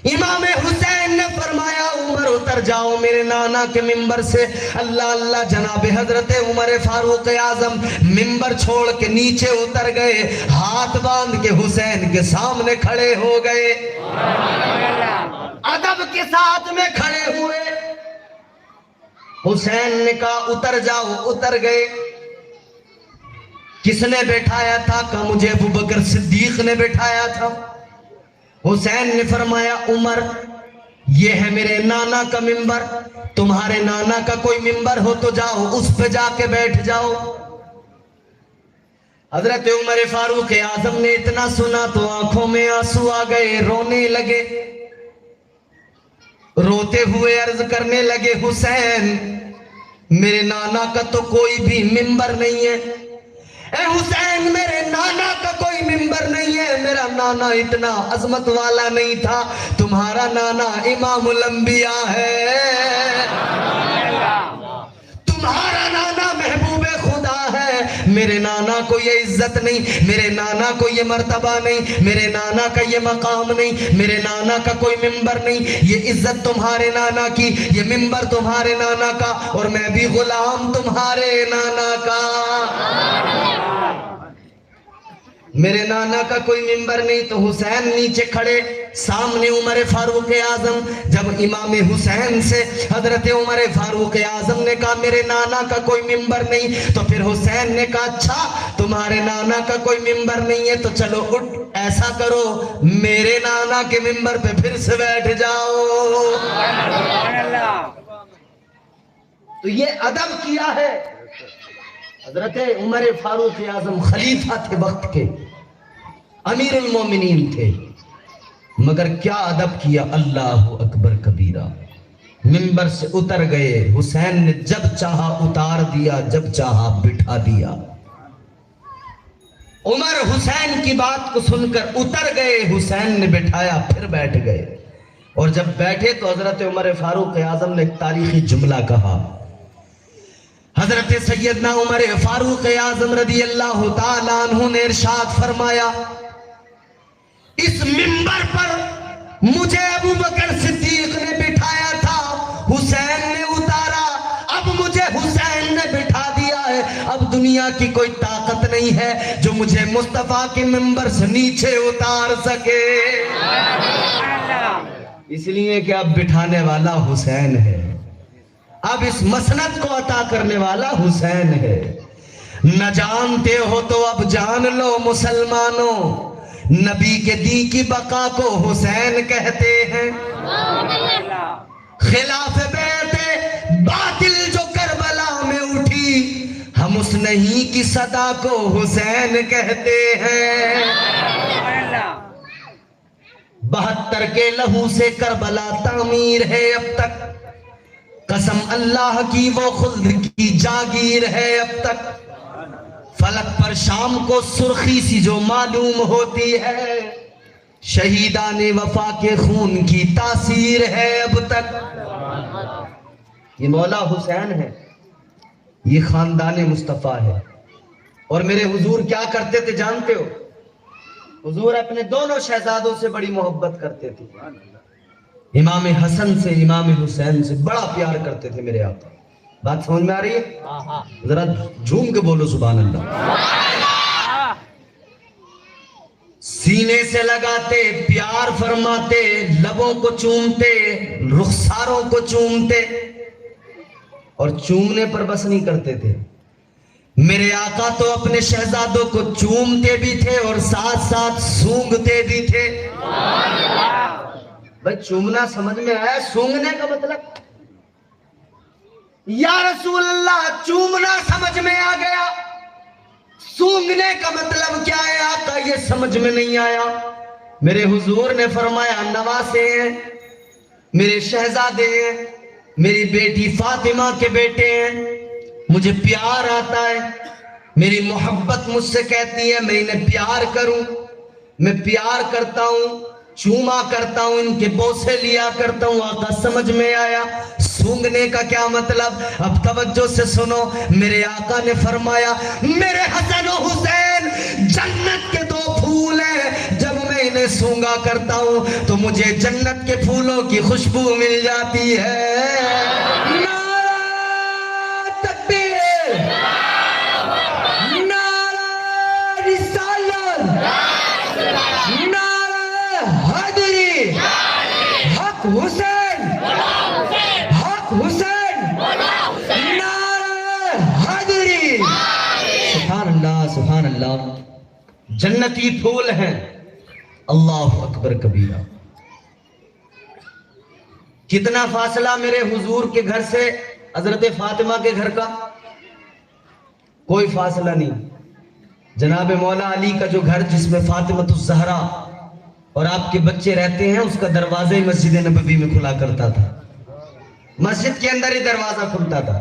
امام حسین نے فرمایا عمر اتر جاؤ میرے نانا کے منبر سے. اللہ اللہ, جناب حضرت عمر فاروق اعظم منبر چھوڑ کے نیچے اتر گئے, ہاتھ باندھ کے حسین کے سامنے کھڑے ہو گئے, ادب کے ساتھ میں کھڑے ہوئے. حسین نے کہا اتر جاؤ, اتر گئے. کس نے بیٹھایا تھا؟ کہا مجھے ابو بکر صدیق نے بیٹھایا تھا. حسین نے فرمایا عمر یہ ہے میرے نانا کا منبر, تمہارے نانا کا کوئی منبر ہو تو جاؤ اس پہ جا کے بیٹھ جاؤ. حضرت عمر فاروق اعظم نے اتنا سنا تو آنکھوں میں آنسو آ گئے, رونے لگے. روتے ہوئے عرض کرنے لگے حسین میرے نانا کا تو کوئی بھی منبر نہیں ہے، اے حسین میرے نانا کا کوئی منبر نہیں ہے، میرا نانا اتنا عظمت والا نہیں تھا، تمہارا نانا امام الانبیاء ہے، تمہارا نانا محبوب خدا ہے، میرے نانا کو یہ عزت نہیں، میرے نانا کو یہ مرتبہ نہیں، میرے نانا کا یہ مقام نہیں، میرے نانا کا کوئی منبر نہیں، یہ عزت تمہارے نانا کی، یہ منبر تمہارے نانا کا، اور میں بھی غلام تمہارے نانا کا۔ میرے نانا کا کوئی منبر نہیں تو حسین نیچے کھڑے، سامنے عمر فاروق اعظم، جب امام حسین سے حضرت عمر فاروق اعظم نے کہا میرے نانا کا کوئی منبر نہیں، تو پھر حسین نے کہا اچھا تمہارے نانا کا کوئی منبر نہیں ہے تو چلو اٹھ ایسا کرو میرے نانا کے منبر پہ پھر سے بیٹھ جاؤ۔ تو یہ ادب کیا ہے، حضرت عمر فاروق اعظم خلیفہ تھے وقت کے، امیر المومنین تھے، مگر کیا ادب کیا، اللہ اکبر کبیرہ، منبر سے اتر گئے، حسین نے جب چاہا اتار دیا، جب چاہا بٹھا دیا۔ عمر حسین کی بات کو سن کر اتر گئے، حسین نے بٹھایا پھر بیٹھ گئے، اور جب بیٹھے تو حضرت عمر فاروق اعظم نے ایک تاریخی جملہ کہا، حضرت سیدنا عمر فاروق اعظم رضی اللہ تعالیٰ عنہ نے ارشاد فرمایا اس منبر پر مجھے ابو بکر صدیق نے بٹھایا تھا، حسین نے اتارا، اب مجھے حسین نے بٹھا دیا ہے، اب دنیا کی کوئی طاقت نہیں ہے جو مجھے مصطفیٰ کے منبر سے نیچے اتار سکے، اس لیے کہ اب بٹھانے والا حسین ہے، اب اس مسند کو عطا کرنے والا حسین ہے۔ نہ جانتے ہو تو اب جان لو مسلمانوں، نبی کے دین کی بقا کو حسین کہتے ہیں، خلاف بیعت باطل جو کربلا میں اٹھی، ہم اس نہیں کی صدا کو حسین کہتے ہیں، 72 کے لہو سے کربلا تعمیر ہے اب تک، قسم اللہ کی وہ خلد کی جاگیر ہے اب تک، فلک پر شام کو سرخی سی جو معلوم ہوتی ہے، شہیدان وفا کے خون کی تاثیر ہے اب تک۔ یہ مولا حسین ہے، یہ خاندان مصطفیٰ ہے، اور میرے حضور کیا کرتے تھے جانتے ہو؟ حضور اپنے دونوں شہزادوں سے بڑی محبت کرتے تھے، امام حسن سے امام حسین سے بڑا پیار کرتے تھے میرے آقا، بات سمجھ میں آ رہی ہے؟ ذرا جھوم کے بولو سبحان اللہ۔ سینے سے لگاتے پیار فرماتے، لبوں کو چومتے، رخساروں کو چومتے، اور چومنے پر بس نہیں کرتے تھے، میرے آقا تو اپنے شہزادوں کو چومتے بھی تھے اور ساتھ ساتھ سونگتے بھی تھے۔ بھائی چومنا سمجھ میں آیا، سونگنے کا مطلب؟ یا رسول اللہ چومنا سمجھ میں آ گیا، سونگنے کا مطلب کیا ہے آقا یہ سمجھ میں نہیں آیا۔ میرے حضور نے فرمایا نواسے ہیں، میرے شہزادے ہیں، میری بیٹی فاطمہ کے بیٹے ہیں، مجھے پیار آتا ہے، میری محبت مجھ سے کہتی ہے میں انہیں پیار کروں، میں پیار کرتا ہوں، چوما کرتا ہوں، ان کے بوسے لیا کرتا ہوں۔ آقا سمجھ میں آیا سونگنے کا کیا مطلب؟ اب توجہ سے سنو، میرے آقا نے فرمایا میرے حسن و حسین جنت کے 2 پھول ہیں، جب میں انہیں سونگا کرتا ہوں تو مجھے جنت کے پھولوں کی خوشبو مل جاتی ہے۔ نعرہ تکبیر، نعرہ رسالت، نعرہ حیدری، حق حسین، حق حسین، نعرہ حیدری۔ سبحان اللہ سبحان اللہ، جنتی پھول ہیں، اللہ اکبر کبیرہ۔ کتنا فاصلہ میرے حضور کے گھر سے حضرت فاطمہ کے گھر کا؟ کوئی فاصلہ نہیں۔ جناب مولا علی کا جو گھر جس میں فاطمۃ الزہرا اور آپ کے بچے رہتے ہیں، اس کا دروازہ مسجد نبوی میں کھلا کرتا تھا، مسجد کے اندر ہی دروازہ کھلتا تھا۔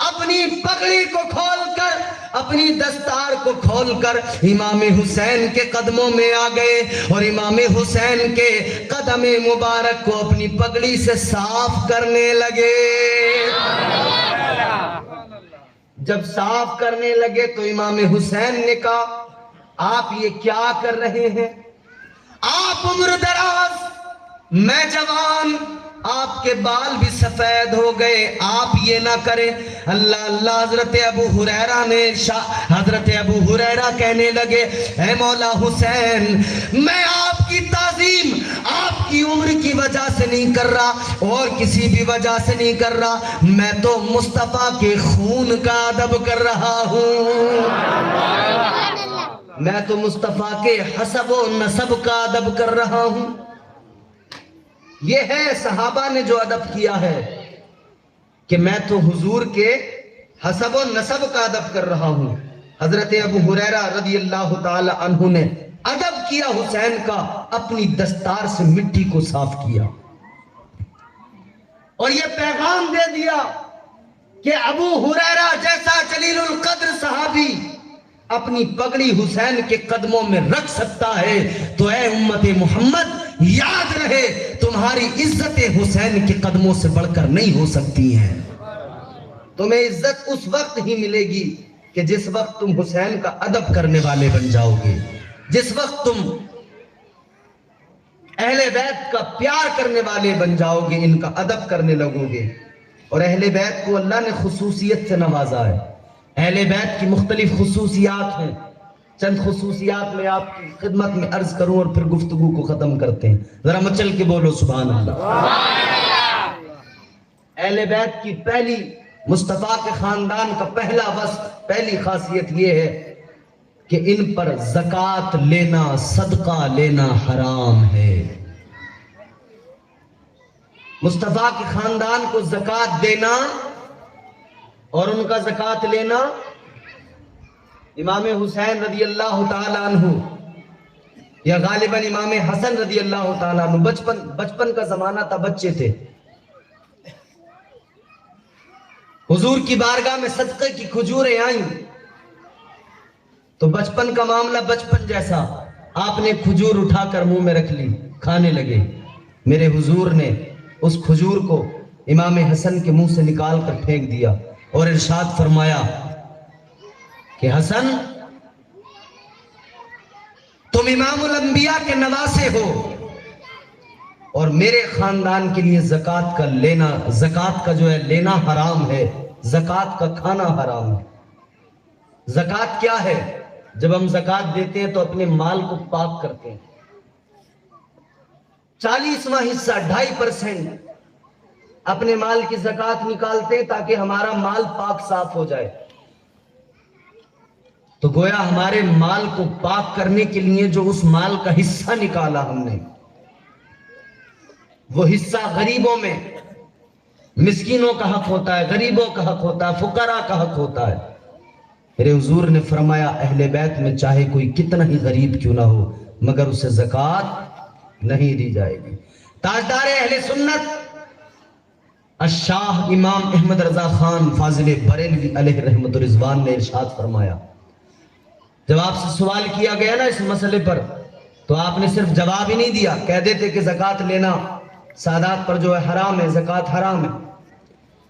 اپنی پگڑی کو کھول کر، اپنی دستار کو کھول کر امام حسین کے قدموں میں آ گئے اور امام حسین کے قدم مبارک کو اپنی پگڑی سے صاف کرنے لگے۔ جب صاف کرنے لگے تو امام حسین نے کہا آپ یہ کیا کر رہے ہیں؟ آپ عمر دراز، میں جوان، آپ کے بال بھی سفید ہو گئے، آپ یہ نہ کریں۔ اللہ اللہ۔ حضرت ابو ہریرہ کہنے لگے اے مولا حسین، میں آپ کی تعظیم آپ کی عمر کی وجہ سے نہیں کر رہا اور کسی بھی وجہ سے نہیں کر رہا، میں تو مصطفیٰ کے خون کا ادب کر رہا ہوں، میں تو مصطفیٰ کے حسب و نسب کا ادب کر رہا ہوں۔ یہ ہے صحابہ نے جو ادب کیا ہے کہ میں تو حضور کے حسب و نسب کا ادب کر رہا ہوں۔ حضرت ابو ہریرہ رضی اللہ تعالی عنہ نے ادب کیا حسین کا، اپنی دستار سے مٹی کو صاف کیا اور یہ پیغام دے دیا کہ ابو ہریرہ جیسا جلیل القدر صحابی اپنی پگڑی حسین کے قدموں میں رکھ سکتا ہے تو اے امت محمد یاد رہے تمہاری عزت حسین کے قدموں سے بڑھ کر نہیں ہو سکتی ہیں۔ تمہیں عزت اس وقت ہی ملے گی کہ جس وقت تم حسین کا ادب کرنے والے بن جاؤ گے، جس وقت تم اہل بیت کا پیار کرنے والے بن جاؤ گے، ان کا ادب کرنے لگو گے۔ اور اہل بیت کو اللہ نے خصوصیت سے نوازا ہے۔ اہل بیت کی مختلف خصوصیات ہیں، چند خصوصیات میں آپ کی خدمت میں عرض کروں اور پھر گفتگو کو ختم کرتے ہیں۔ ذرا مچل کے بولو سبحان اللہ۔ اہل بیت کی پہلی، مصطفیٰ کے خاندان کا پہلا وصف، پہلی خاصیت یہ ہے کہ ان پر زکوٰۃ لینا، صدقہ لینا حرام ہے۔ مصطفیٰ کے خاندان کو زکوٰۃ دینا اور ان کا زکوٰۃ لینا، امام حسین رضی اللہ تعالیٰ عنہ یا غالباً امام حسن رضی اللہ تعالیٰ عنہ، بچپن کا زمانہ تھا، بچے تھے، حضور کی بارگاہ میں صدقے کی کھجوریں آئیں تو بچپن کا معاملہ بچپن جیسا، آپ نے کھجور اٹھا کر منہ میں رکھ لی، کھانے لگے۔ میرے حضور نے اس کھجور کو امام حسن کے منہ سے نکال کر پھینک دیا اور ارشاد فرمایا کہ حسن تم امام الانبیاء کے نواسے ہو اور میرے خاندان کے لیے زکوٰۃ کا لینا، زکوٰۃ کا جو ہے لینا حرام ہے، زکوٰۃ کا کھانا حرام ہے۔ زکوٰۃ کیا ہے؟ جب ہم زکوٰۃ دیتے ہیں تو اپنے مال کو پاک کرتے ہیں، 40واں حصہ 2.5% اپنے مال کی زکوٰۃ نکالتے ہیں تاکہ ہمارا مال پاک صاف ہو جائے۔ تو گویا ہمارے مال کو پاک کرنے کے لیے جو اس مال کا حصہ نکالا ہم نے، وہ حصہ غریبوں میں، مسکینوں کا حق ہوتا ہے، غریبوں کا حق ہوتا ہے، فقراء کا حق ہوتا ہے۔ میرے حضور نے فرمایا اہل بیت میں چاہے کوئی کتنا ہی غریب کیوں نہ ہو مگر اسے زکوٰۃ نہیں دی جائے گی۔ تاجدار اہل سنت الشاہ امام احمد رضا خان فاضل بریلوی علیہ رحمت رضوان نے ارشاد فرمایا، جب آپ سے سوال کیا گیا نا اس مسئلے پر تو آپ نے صرف جواب ہی نہیں دیا، کہہ دیتے کہ زکوٰۃ لینا سادات پر جو ہے حرام ہے، زکوٰۃ حرام ہے،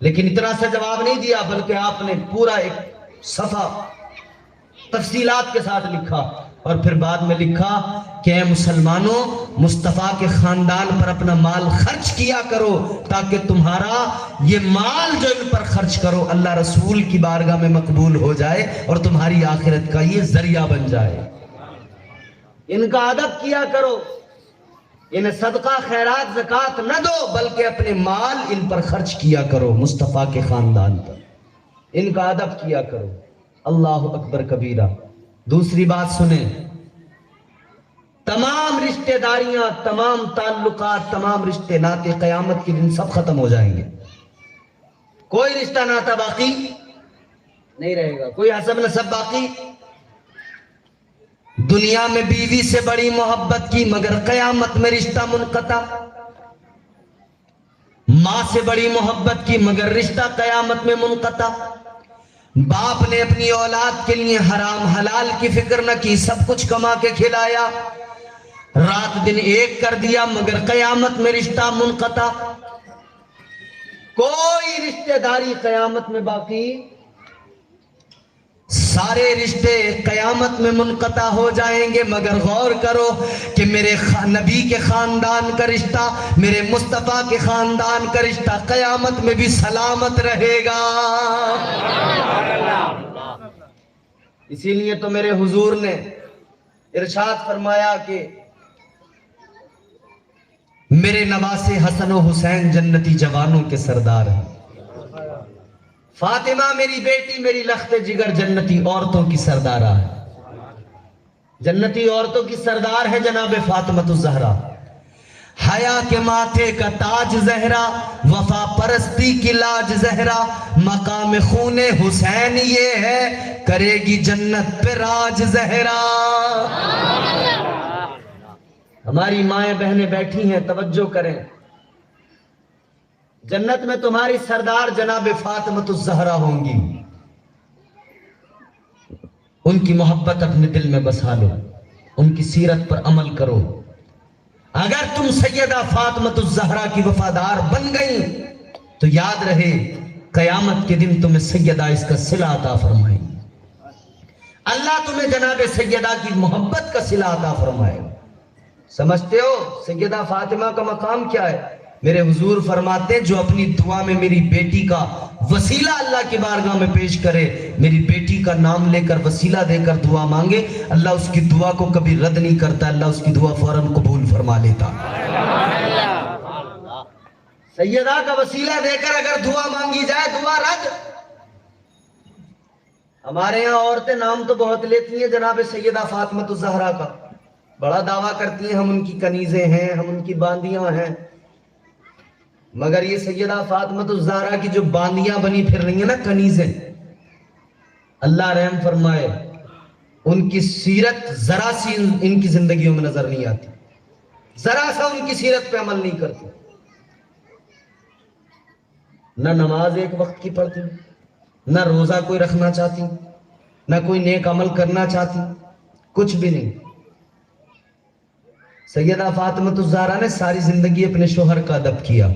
لیکن اتنا سا جواب نہیں دیا بلکہ آپ نے پورا ایک صفحہ تفصیلات کے ساتھ لکھا اور پھر بعد میں لکھا کہ اے مسلمانوں، مصطفیٰ کے خاندان پر اپنا مال خرچ کیا کرو تاکہ تمہارا یہ مال جو ان پر خرچ کرو اللہ رسول کی بارگاہ میں مقبول ہو جائے اور تمہاری آخرت کا یہ ذریعہ بن جائے۔ ان کا ادب کیا کرو، انہیں صدقہ خیرات زکوٰۃ نہ دو بلکہ اپنے مال ان پر خرچ کیا کرو، مصطفیٰ کے خاندان پر ان کا ادب کیا کرو۔ اللہ اکبر کبیرہ۔ دوسری بات سنیں، تمام رشتہ داریاں، تمام تعلقات، تمام رشتے ناتے قیامت کے دن سب ختم ہو جائیں گے، کوئی رشتہ ناتا باقی نہیں رہے گا، کوئی حسب نسب باقی۔ دنیا میں بیوی سے بڑی محبت کی مگر قیامت میں رشتہ منقطع۔ ماں سے بڑی محبت کی مگر رشتہ قیامت میں منقطع. باپ نے اپنی اولاد کے لیے حرام حلال کی فکر نہ کی, سب کچھ کما کے کھلایا, رات دن ایک کر دیا مگر قیامت میں رشتہ منقطع. کوئی رشتہ داری قیامت میں باقی, سارے رشتے قیامت میں منقطع ہو جائیں گے. مگر غور کرو کہ میرے نبی کے خاندان کا رشتہ, میرے مصطفیٰ کے خاندان کا رشتہ قیامت میں بھی سلامت رہے گا. اسی لیے تو میرے حضور نے ارشاد فرمایا کہ میرے نواسے حسن و حسین جنتی جوانوں کے سردار ہیں. فاطمہ میری بیٹی میری لخت جگر جنتی عورتوں کی سردارہ ہے. جنتی عورتوں کی سردار ہے جناب فاطمۃ الزہرا. حیا کے ماتھے کا تاج زہرا, وفا پرستی کی لاج زہرا, مقام خون حسین یہ ہے کرے گی جنت پہ راج زہرا. ہماری مائیں بہنیں بیٹھی ہیں, توجہ کریں. جنت میں تمہاری سردار جناب فاطمۃ الزہرا ہوں گی. ان کی محبت اپنے دل میں بسا لو, ان کی سیرت پر عمل کرو. اگر تم سیدہ فاطمۃ الزہرا کی وفادار بن گئی تو یاد رہے قیامت کے دن تمہیں سیدہ اس کا صلہ عطا فرمائے. اللہ تمہیں جناب سیدہ کی محبت کا صلہ عطا فرمائے. سمجھتے ہو سیدہ فاطمہ کا مقام کیا ہے؟ میرے حضور فرماتے ہیں جو اپنی دعا میں میری بیٹی کا وسیلہ اللہ کی بارگاہ میں پیش کرے, میری بیٹی کا نام لے کر وسیلہ دے کر دعا مانگے, اللہ اس کی دعا کو کبھی رد نہیں کرتا, اللہ اس کی دعا فوراً قبول فرما لیتا. سیدہ کا وسیلہ دے کر اگر دعا مانگی جائے دعا رد. ہمارے یہاں عورتیں نام تو بہت لیتی ہیں جناب سیدہ فاطمۃ الزہرا کا, بڑا دعویٰ کرتی ہیں ہم ان کی کنیزیں ہیں, ہم ان کی باندیاں ہیں. مگر یہ سیدہ فاطمۃ الزہرا کی جو باندیاں بنی پھر رہی ہیں نا, کنیزیں, اللہ رحم فرمائے, ان کی سیرت ذرا سی ان کی زندگیوں میں نظر نہیں آتی, ذرا سا ان کی سیرت پہ عمل نہیں کرتی. نہ نماز ایک وقت کی پڑھتی, نہ روزہ کوئی رکھنا چاہتی, نہ کوئی نیک عمل کرنا چاہتی, کچھ بھی نہیں. سیدہ فاطمۃ الزہرا نے ساری زندگی اپنے شوہر کا ادب کیا.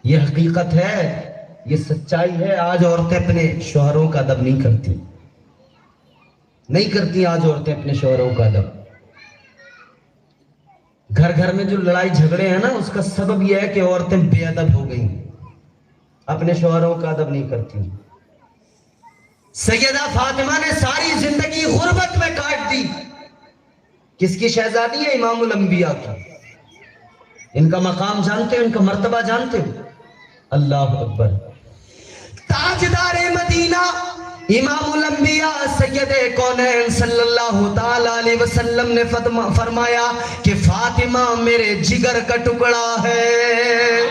یہ حقیقت ہے, یہ سچائی ہے. آج عورتیں اپنے شوہروں کا ادب نہیں کرتی, نہیں کرتی آج عورتیں اپنے شوہروں کا ادب. گھر گھر میں جو لڑائی جھگڑے ہیں نا, اس کا سبب یہ ہے کہ عورتیں بے ادب ہو گئی, اپنے شوہروں کا ادب نہیں کرتی. سیدہ فاطمہ نے ساری زندگی غربت میں کاٹ دی. کس کی شہزادی ہے؟ امام الانبیاء کی. ان کا مقام جانتے ہو, ان کا مرتبہ جانتے ہو؟ اللہ اکبر. تاجدار مدینہ امام الانبیاء سید کونین صلی اللہ تعالی علیہ وسلم نے فرمایا کہ فاطمہ میرے جگر کا ٹکڑا ہے.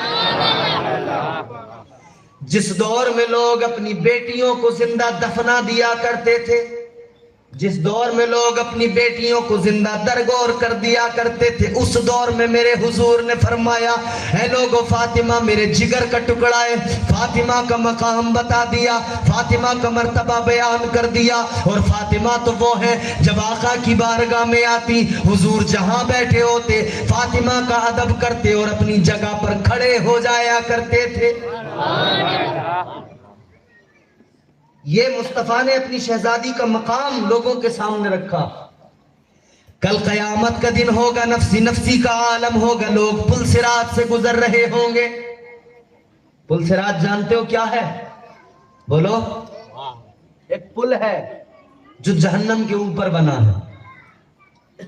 جس دور میں لوگ اپنی بیٹیوں کو زندہ دفنا دیا کرتے تھے, جس دور میں لوگ اپنی بیٹیوں کو زندہ درگور کر دیا کرتے تھے, اس دور میں میرے حضور نے فرمایا اے لوگو فاطمہ میرے جگر کا ٹکڑا ہے. فاطمہ کا مقام بتا دیا, فاطمہ کا مرتبہ بیان کر دیا. اور فاطمہ تو وہ ہے جب آقا کی بارگاہ میں آتی, حضور جہاں بیٹھے ہوتے فاطمہ کا ادب کرتے اور اپنی جگہ پر کھڑے ہو جایا کرتے تھے. یہ مصطفیٰ نے اپنی شہزادی کا مقام لوگوں کے سامنے رکھا. کل قیامت کا دن ہوگا, نفسی نفسی کا عالم ہوگا, لوگ پل صراط سے گزر رہے ہوں گے. پل صراط جانتے ہو کیا ہے؟ بولو. ایک پل ہے جو جہنم کے اوپر بنا ہے,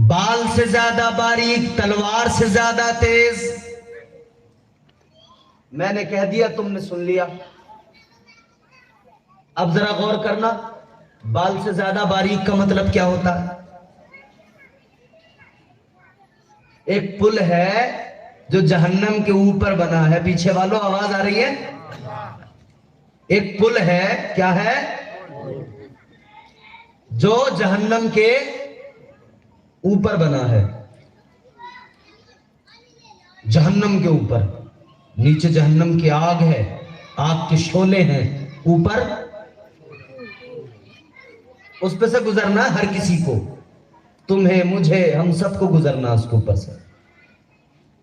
بال سے زیادہ باریک, تلوار سے زیادہ تیز. میں نے کہہ دیا, تم نے سن لیا. اب ذرا غور کرنا, بال سے زیادہ باریک کا مطلب کیا ہوتا ہے؟ ایک پل ہے جو جہنم کے اوپر بنا ہے. پیچھے والوں آواز آ رہی ہے؟ ایک پل ہے, کیا ہے؟ جو جہنم کے اوپر بنا ہے, جہنم کے اوپر. نیچے جہنم کی آگ ہے، آگ کے شعلے ہیں، اوپر اس پہ سے گزرنا ہر کسی کو، تمہیں مجھے ہم سب کو گزرنا اس کے اوپر سے۔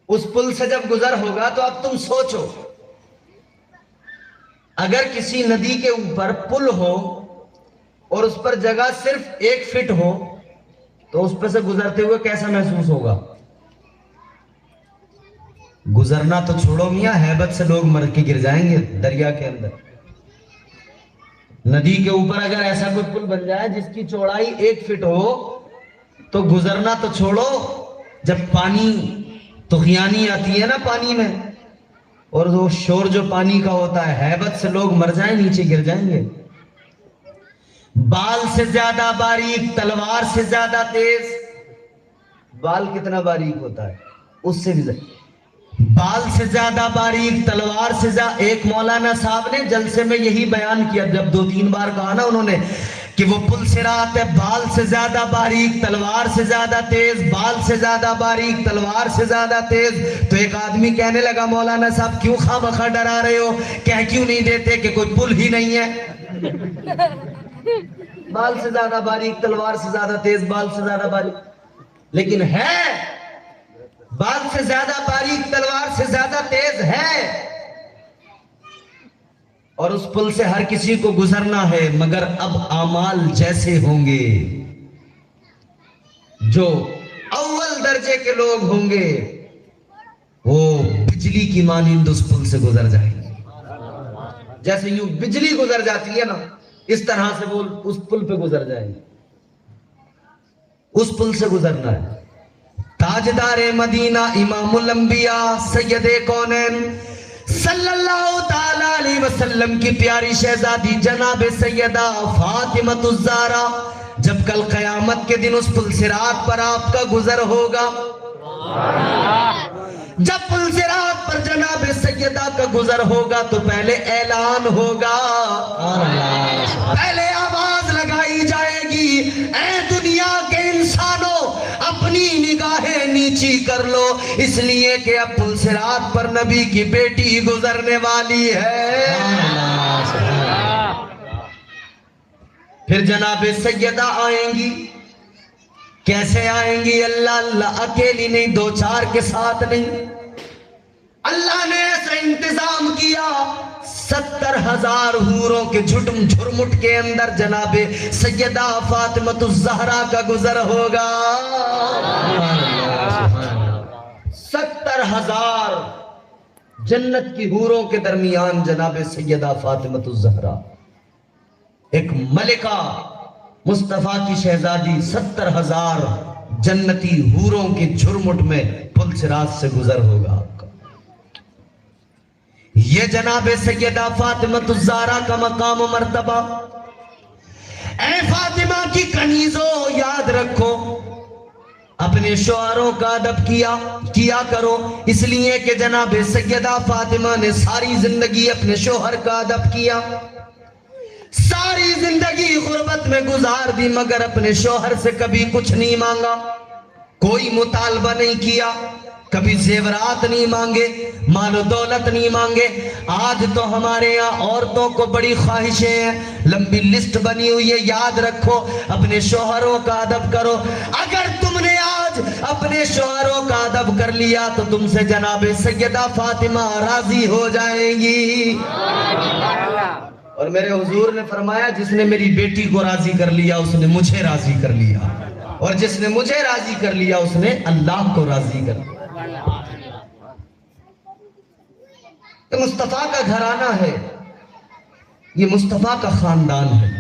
اس پل سے جب گزر ہوگا تو اب تم سوچو، اگر کسی ندی کے اوپر پل ہو اور اس پر جگہ صرف 1 فٹ ہو تو اس پہ سے گزرتے ہوئے کیسا محسوس ہوگا؟ گزرنا تو چھوڑو میاں، ہیبت سے لوگ مر کے گر جائیں گے دریا کے اندر۔ ندی کے اوپر اگر ایسا کوئی پل بن جائے جس کی چوڑائی 1 فٹ ہو تو گزرنا تو چھوڑو، جب پانی طغیانی آتی ہے نا پانی میں، اور وہ شور جو پانی کا ہوتا ہے، ہیبت سے لوگ مر جائیں، نیچے گر جائیں گے۔ بال سے زیادہ باریک، تلوار سے زیادہ تیز۔ بال کتنا باریک ہوتا ہے؟ اس سے بھی زیادہ۔ بال سے زیادہ باریک، تلوار سے زیادہ۔ ایک مولانا صاحب نے جلسے میں یہی بیان کیا، جب 2-3 بار کہا نا انہوں نے کہ وہ پل صراط ہے، بال سے زیادہ باریک، تلوار سے زیادہ تیز، بال سے زیادہ باریک، تلوار سے زیادہ تیز۔ تو ایک آدمی کہنے لگا مولانا صاحب کیوں خواہ مخواہ ڈرا رہے ہو، کہہ کیوں نہیں دیتے کہ کوئی پل ہی نہیں ہے؟ بال سے زیادہ باریک، تلوار سے زیادہ تیز، بال سے زیادہ باریک، لیکن ہے بال سے زیادہ باریک، تلوار سے زیادہ تیز ہے، اور اس پل سے ہر کسی کو گزرنا ہے، مگر اب اعمال جیسے ہوں گے، جو اول درجے کے لوگ ہوں گے وہ بجلی کی مانند اس پل سے گزر جائیں گے۔ جیسے یوں بجلی گزر جاتی ہے نا، اس طرح سے وہ اس پل پہ گزر جائیں گے۔ اس پل سے گزرنا ہے۔ تاجدار مدینہ، امام الانبیاء، سید کونین صلی اللہ تعالی علیہ وسلم کی پیاری شہزادی جناب سیدہ فاطمۃ الزہرا، جب کل قیامت کے دن اس پل صراط پر آپ کا گزر ہوگا، جب پل صراط پر جناب سیدہ کا گزر ہوگا تو پہلے اعلان ہوگا، پہلے آواز لگائی جائے گی، اے دنیا کے انسانوں اپنی نگاہیں نیچی کر لو، اس لیے کہ اب پل صراط پر نبی کی بیٹی گزرنے والی ہے۔ پھر جناب سیدہ آئیں گی، کیسے آئیں گی؟ اللہ اکیلی نہیں، 2-4 کے ساتھ نہیں، اللہ نے ایسا انتظام کیا 70,000 حوروں کے جھرمٹ کے اندر جناب سیدہ فاطمۃ الزہرا کا گزر ہوگا۔ 70,000 جنت کی حوروں کے درمیان جناب سیدہ فاطمۃ الزہرا، ایک ملکہ مصطفیٰ کی شہزادی، 70,000 جنتی حوروں کے جھرمٹ میں پل صراط سے گزر ہوگا آپ کا۔ یہ جناب سیدہ فاطمۃ الزہرا کا مقام و مرتبہ۔ اے فاطمہ کی کنیزوں، یاد رکھو اپنے شوہروں کا ادب کیا کرو، اس لیے کہ جناب سیدہ فاطمہ نے ساری زندگی اپنے شوہر کا ادب کیا، ساری زندگی غربت میں گزار دی، مگر اپنے شوہر سے کبھی کچھ نہیں مانگا، کوئی مطالبہ نہیں کیا، کبھی زیورات نہیں مانگے، مال و دولت نہیں مانگے۔ آج تو ہمارے یہاں عورتوں کو بڑی خواہشیں ہیں، لمبی لسٹ بنی ہوئی ہے، یاد رکھو اپنے شوہروں کا ادب کرو۔ اگر تم نے آج اپنے شوہروں کا ادب کر لیا تو تم سے جناب سیدہ فاطمہ راضی ہو جائیں گی۔ اور میرے حضور نے فرمایا جس نے میری بیٹی کو راضی کر لیا اس نے مجھے راضی کر لیا، اور جس نے مجھے راضی کر لیا اس نے اللہ کو راضی کر لیا۔ یہ مصطفیٰ کا گھرانہ ہے، یہ مصطفیٰ کا خاندان ہے،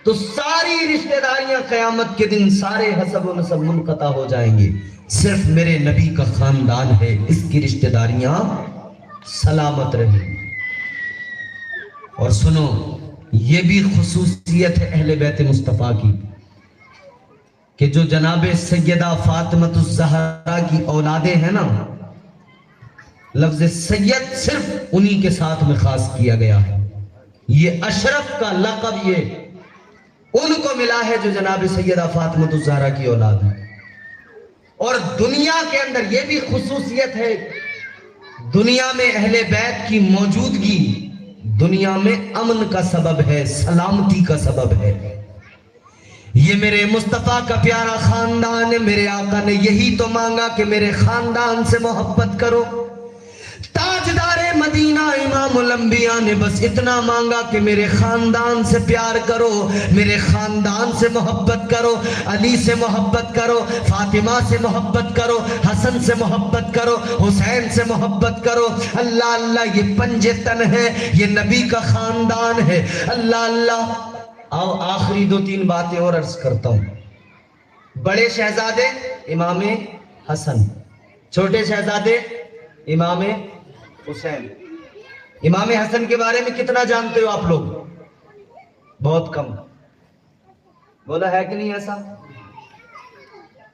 تو ساری رشتہ داریاں قیامت کے دن سارے حسب و نسب منقطع ہو جائیں گے، صرف میرے نبی کا خاندان ہے، اس کی رشتہ داریاں سلامت رہیں۔ اور سنو، یہ بھی خصوصیت ہے اہل بیت مصطفیٰ کی کہ جو جناب سیدہ فاطمۃ الزہرا کی اولادیں ہیں نا، لفظ سید صرف انہی کے ساتھ میں خاص کیا گیا ہے، یہ اشرف کا لقب یہ ان کو ملا ہے جو جناب سیدہ فاطمۃ الزہرا کی اولاد ہے۔ اور دنیا کے اندر یہ بھی خصوصیت ہے دنیا میں اہل بیت کی موجودگی دنیا میں امن کا سبب ہے، سلامتی کا سبب ہے۔ یہ میرے مصطفیٰ کا پیارا خاندان ہے، میرے آقا نے یہی تو مانگا کہ میرے خاندان سے محبت کرو۔ تاجدار مدینہ امام الانبیاء نے بس اتنا مانگا کہ میرے خاندان سے پیار کرو، میرے خاندان سے محبت کرو، علی سے محبت کرو، فاطمہ سے محبت کرو، حسن سے محبت کرو، حسین سے محبت کرو۔ اللہ اللہ، یہ پنجے تن ہے، یہ نبی کا خاندان ہے۔ اللہ اللہ۔ آؤ آخری 2-3 باتیں اور عرض کرتا ہوں۔ بڑے شہزادے امام حسن، چھوٹے شہزادے امام حسین۔ امام حسن کے بارے میں کتنا جانتے ہو آپ لوگ؟ بہت کم۔ بولا ہے کہ نہیں ایسا؟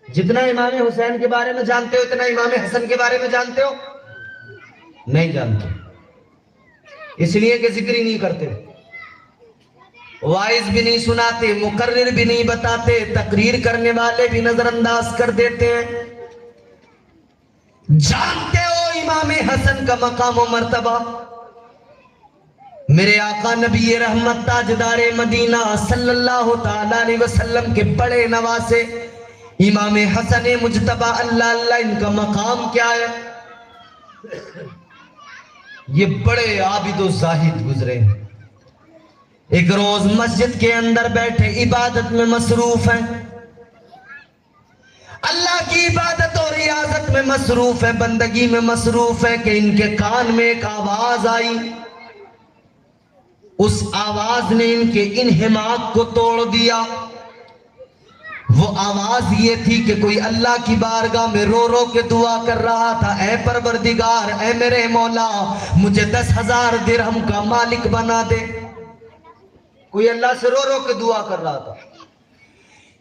جتنا امام حسین کے بارے میں جانتے ہو اتنا امام حسن کے بارے میں جانتے ہو؟ نہیں جانتے، اس لیے کہ ذکر ہی نہیں کرتے، وائز بھی نہیں سناتے، مقرر بھی نہیں بتاتے، تقریر کرنے والے بھی نظر انداز کر دیتے ہیں۔ جانتے ہو امام حسن کا مقام و مرتبہ؟ میرے آقا نبی رحمت تاجدار مدینہ صلی اللہ تعالی علیہ وسلم کے بڑے نواسے امام حسن مجتبی، اللہ اللہ، ان کا مقام کیا ہے؟ یہ بڑے عابد و زاہد گزرے ہیں، ایک روز مسجد کے اندر بیٹھے عبادت میں مصروف ہیں، اللہ کی عبادت اور ریاضت میں مصروف ہے، بندگی میں مصروف ہے کہ ان کے کان میں ایک آواز آئی۔ اس آواز نے ان کے انہماک کو توڑ دیا۔ وہ آواز یہ تھی کہ کوئی اللہ کی بارگاہ میں رو رو کے دعا کر رہا تھا، اے پروردگار، اے میرے مولا، مجھے 10,000 درہم کا مالک بنا دے۔ کوئی اللہ سے رو رو کے دعا کر رہا تھا۔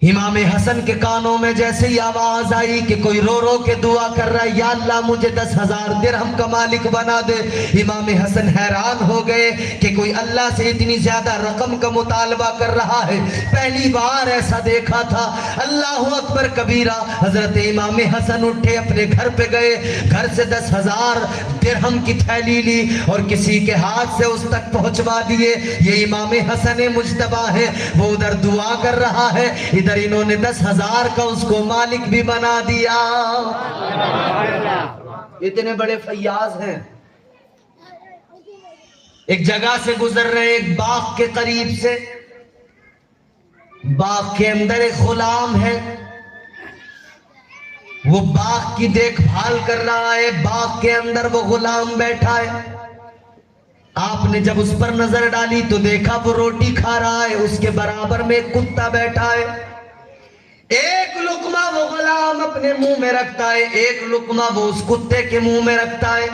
امام حسن کے کانوں میں جیسے ہی آواز آئی کہ کوئی رو رو کے دعا کر رہا ہے، یا اللہ مجھے 10,000 درہم کا مالک بنا دے، امام حسن حیران ہو گئے کہ کوئی اللہ سے اتنی زیادہ رقم کا مطالبہ کر رہا ہے، پہلی بار ایسا دیکھا تھا۔ اللہ اکبر کبیرہ۔ حضرت امام حسن اٹھے، اپنے گھر پہ گئے، گھر سے 10,000 درہم کی تھیلی لی اور کسی کے ہاتھ سے اس تک پہنچوا دیے۔ یہ امام حسن مجتبی ہے، وہ ادھر دعا کر رہا ہے، ادھر انہوں نے 10,000 کا اس کو مالک بھی بنا دیا۔ اتنے بڑے فیاض ہیں۔ ایک جگہ سے گزر رہے، ایک باغ کے قریب سے، باغ کے اندر ایک غلام ہے، وہ باغ کی دیکھ بھال کر رہا ہے، باغ کے اندر وہ غلام بیٹھا ہے۔ آپ نے جب اس پر نظر ڈالی تو دیکھا وہ روٹی کھا رہا ہے، اس کے برابر میں ایک کتا بیٹھا ہے۔ ایک لقمہ وہ غلام اپنے منہ میں رکھتا ہے، ایک لقمہ وہ اس کتے کے منہ میں رکھتا ہے،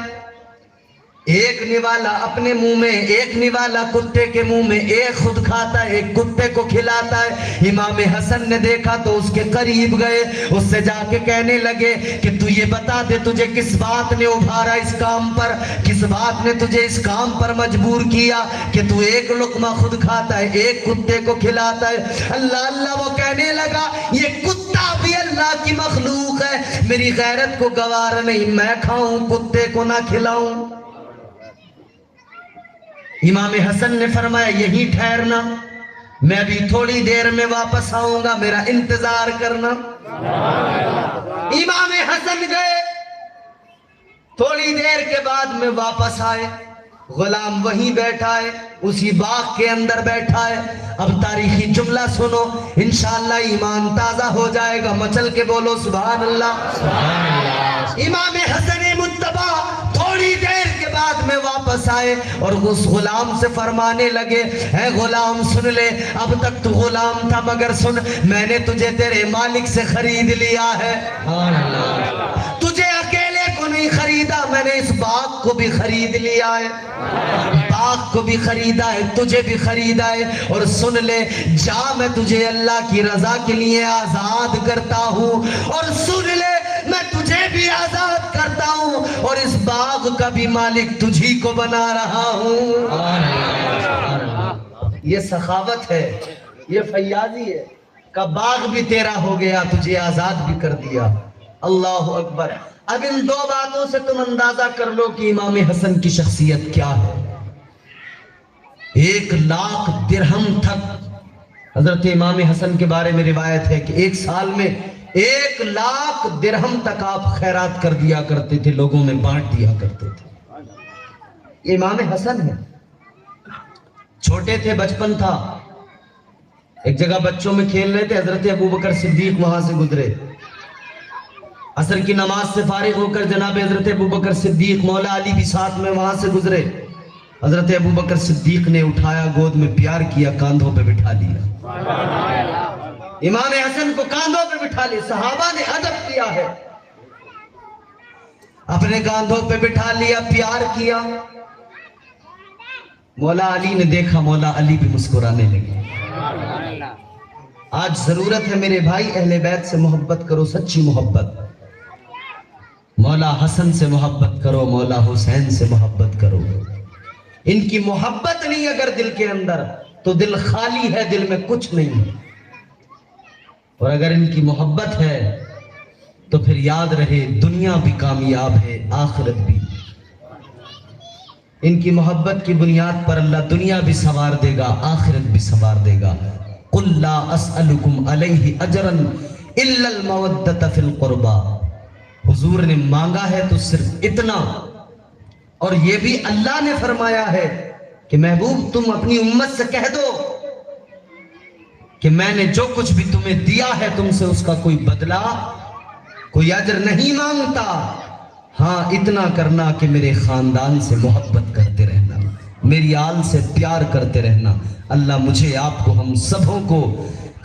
ایک نوالا اپنے منہ میں، ایک نوالا کتے کے منہ میں، ایک خود کھاتا ہے، ایک کتے کو کھلاتا ہے۔ امام حسن نے دیکھا تو اس کے قریب گئے، اس سے جا کے کہنے لگے کہ تو یہ بتا دے تجھے کس بات نے ابھارا اس کام پر، کس بات نے تجھے اس کام پر مجبور کیا کہ تو ایک لقمہ خود کھاتا ہے، ایک کتے کو کھلاتا ہے۔ اللہ اللہ، وہ کہنے لگا یہ کتا بھی اللہ کی مخلوق ہے، میری غیرت کو گوارا نہیں میں کھاؤں کتے کو نہ کھلاؤں۔ امام حسن نے فرمایا یہی ٹھہرنا، میں ابھی تھوڑی دیر میں واپس آؤں گا، میرا انتظار کرنا۔ امام حسن گئے، تھوڑی دیر کے بعد میں واپس آئے، غلام وہیں بیٹھا ہے، اسی باغ کے اندر بیٹھا ہے۔ اب تاریخی جملہ سنو، انشاءاللہ ایمان تازہ ہو جائے گا، مچل کے بولو سبحان اللہ۔ امام حسن مجتبی تھوڑی دیر کے بعد میں واپس آئے اور اس غلام سے فرمانے لگے، اے غلام سن لے، اب تک تو غلام تھا مگر سن، میں نے تجھے تیرے مالک سے خرید لیا ہے۔ تجھے اکیلے کو نہیں خریدا، میں نے اس باغ کو بھی خرید لیا ہے، باغ کو بھی خریدا ہے، تجھے بھی خریدا ہے، اور سن لے جا میں تجھے اللہ کی رضا کے لیے آزاد کرتا ہوں، اور سن لے میں تجھے بھی آزاد کرتا ہوں، اور اس باغ کا بھی مالک تجھی کو بنا رہا ہوں۔ یہ سخاوت ہے، یہ فیاضی ہے کہ باغ بھی تیرا ہو گیا، تجھے آزاد بھی کر دیا۔ اللہ اکبر۔ اب ان دو باتوں سے تم اندازہ کر لو کہ امام حسن کی شخصیت کیا ہے۔ 1,00,000 درہم تک حضرت امام حسن کے بارے میں روایت ہے کہ ایک سال میں 1,00,000 درہم تک آپ خیرات کر دیا کرتے تھے، لوگوں میں بانٹ دیا کرتے تھے۔ یہ امام حسن ہے۔ چھوٹے تھے، بچپن تھا، ایک جگہ بچوں میں کھیل رہے تھے، حضرت ابوبکر صدیق وہاں سے گزرے۔ عصر کی نماز سے فارغ ہو کر جناب حضرت ابوبکر صدیق، مولا علی بھی ساتھ میں وہاں سے گزرے۔ حضرت ابوبکر صدیق نے اٹھایا، گود میں پیار کیا، کاندھوں پہ بٹھا لیا۔ امام حسن کو کاندھوں پہ بٹھا لیا، صحابہ نے ادب کیا ہے، اپنے کاندھوں پہ بٹھا لیا، پیار کیا۔ مولا علی نے دیکھا، مولا علی بھی مسکرانے لگے۔ آج ضرورت ہے میرے بھائی، اہل بیت سے محبت کرو، سچی محبت۔ مولا حسن سے محبت کرو، مولا حسین سے محبت کرو۔ ان کی محبت نہیں اگر دل کے اندر تو دل خالی ہے، دل میں کچھ نہیں ہے۔ اور اگر ان کی محبت ہے تو پھر یاد رہے دنیا بھی کامیاب ہے، آخرت بھی۔ ان کی محبت کی بنیاد پر اللہ دنیا بھی سنوار دے گا، آخرت بھی سنوار دے گا۔ قُلْ لَا أَسْأَلُكُمْ عَلَيْهِ أَجْرًا إِلَّا الْمَوَدَّةَ فِي الْقُرْبَى۔ حضور نے مانگا ہے تو صرف اتنا، اور یہ بھی اللہ نے فرمایا ہے کہ محبوب تم اپنی امت سے کہہ دو کہ میں نے جو کچھ بھی تمہیں دیا ہے تم سے اس کا کوئی بدلہ، کوئی اجر نہیں مانگتا، ہاں اتنا کرنا کہ میرے خاندان سے محبت کرتے رہنا، میری آل سے پیار کرتے رہنا۔ اللہ مجھے، آپ کو، ہم سبوں کو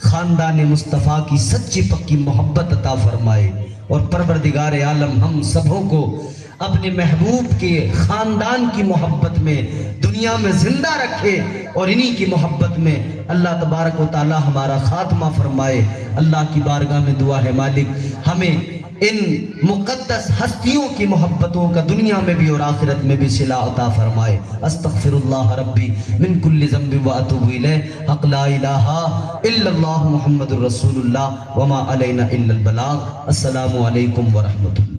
خاندان مصطفیٰ کی سچی پکی محبت عطا فرمائے، اور پروردگار عالم ہم سبوں کو اپنے محبوب کے خاندان کی محبت میں دنیا میں زندہ رکھے، اور انہی کی محبت میں اللہ تبارک و تعالی ہمارا خاتمہ فرمائے۔ اللہ کی بارگاہ میں دعا ہے، مالک ہمیں ان مقدس ہستیوں کی محبتوں کا دنیا میں بھی اور آخرت میں بھی صلہ عطا فرمائے۔ استغفر اللہ ربی من کل ذنب و اتوب الیہ، حق لا الہ الا اللہ محمد الرسول اللہ وما علینا الا البلاغ۔ السلام علیکم ورحمۃ اللہ۔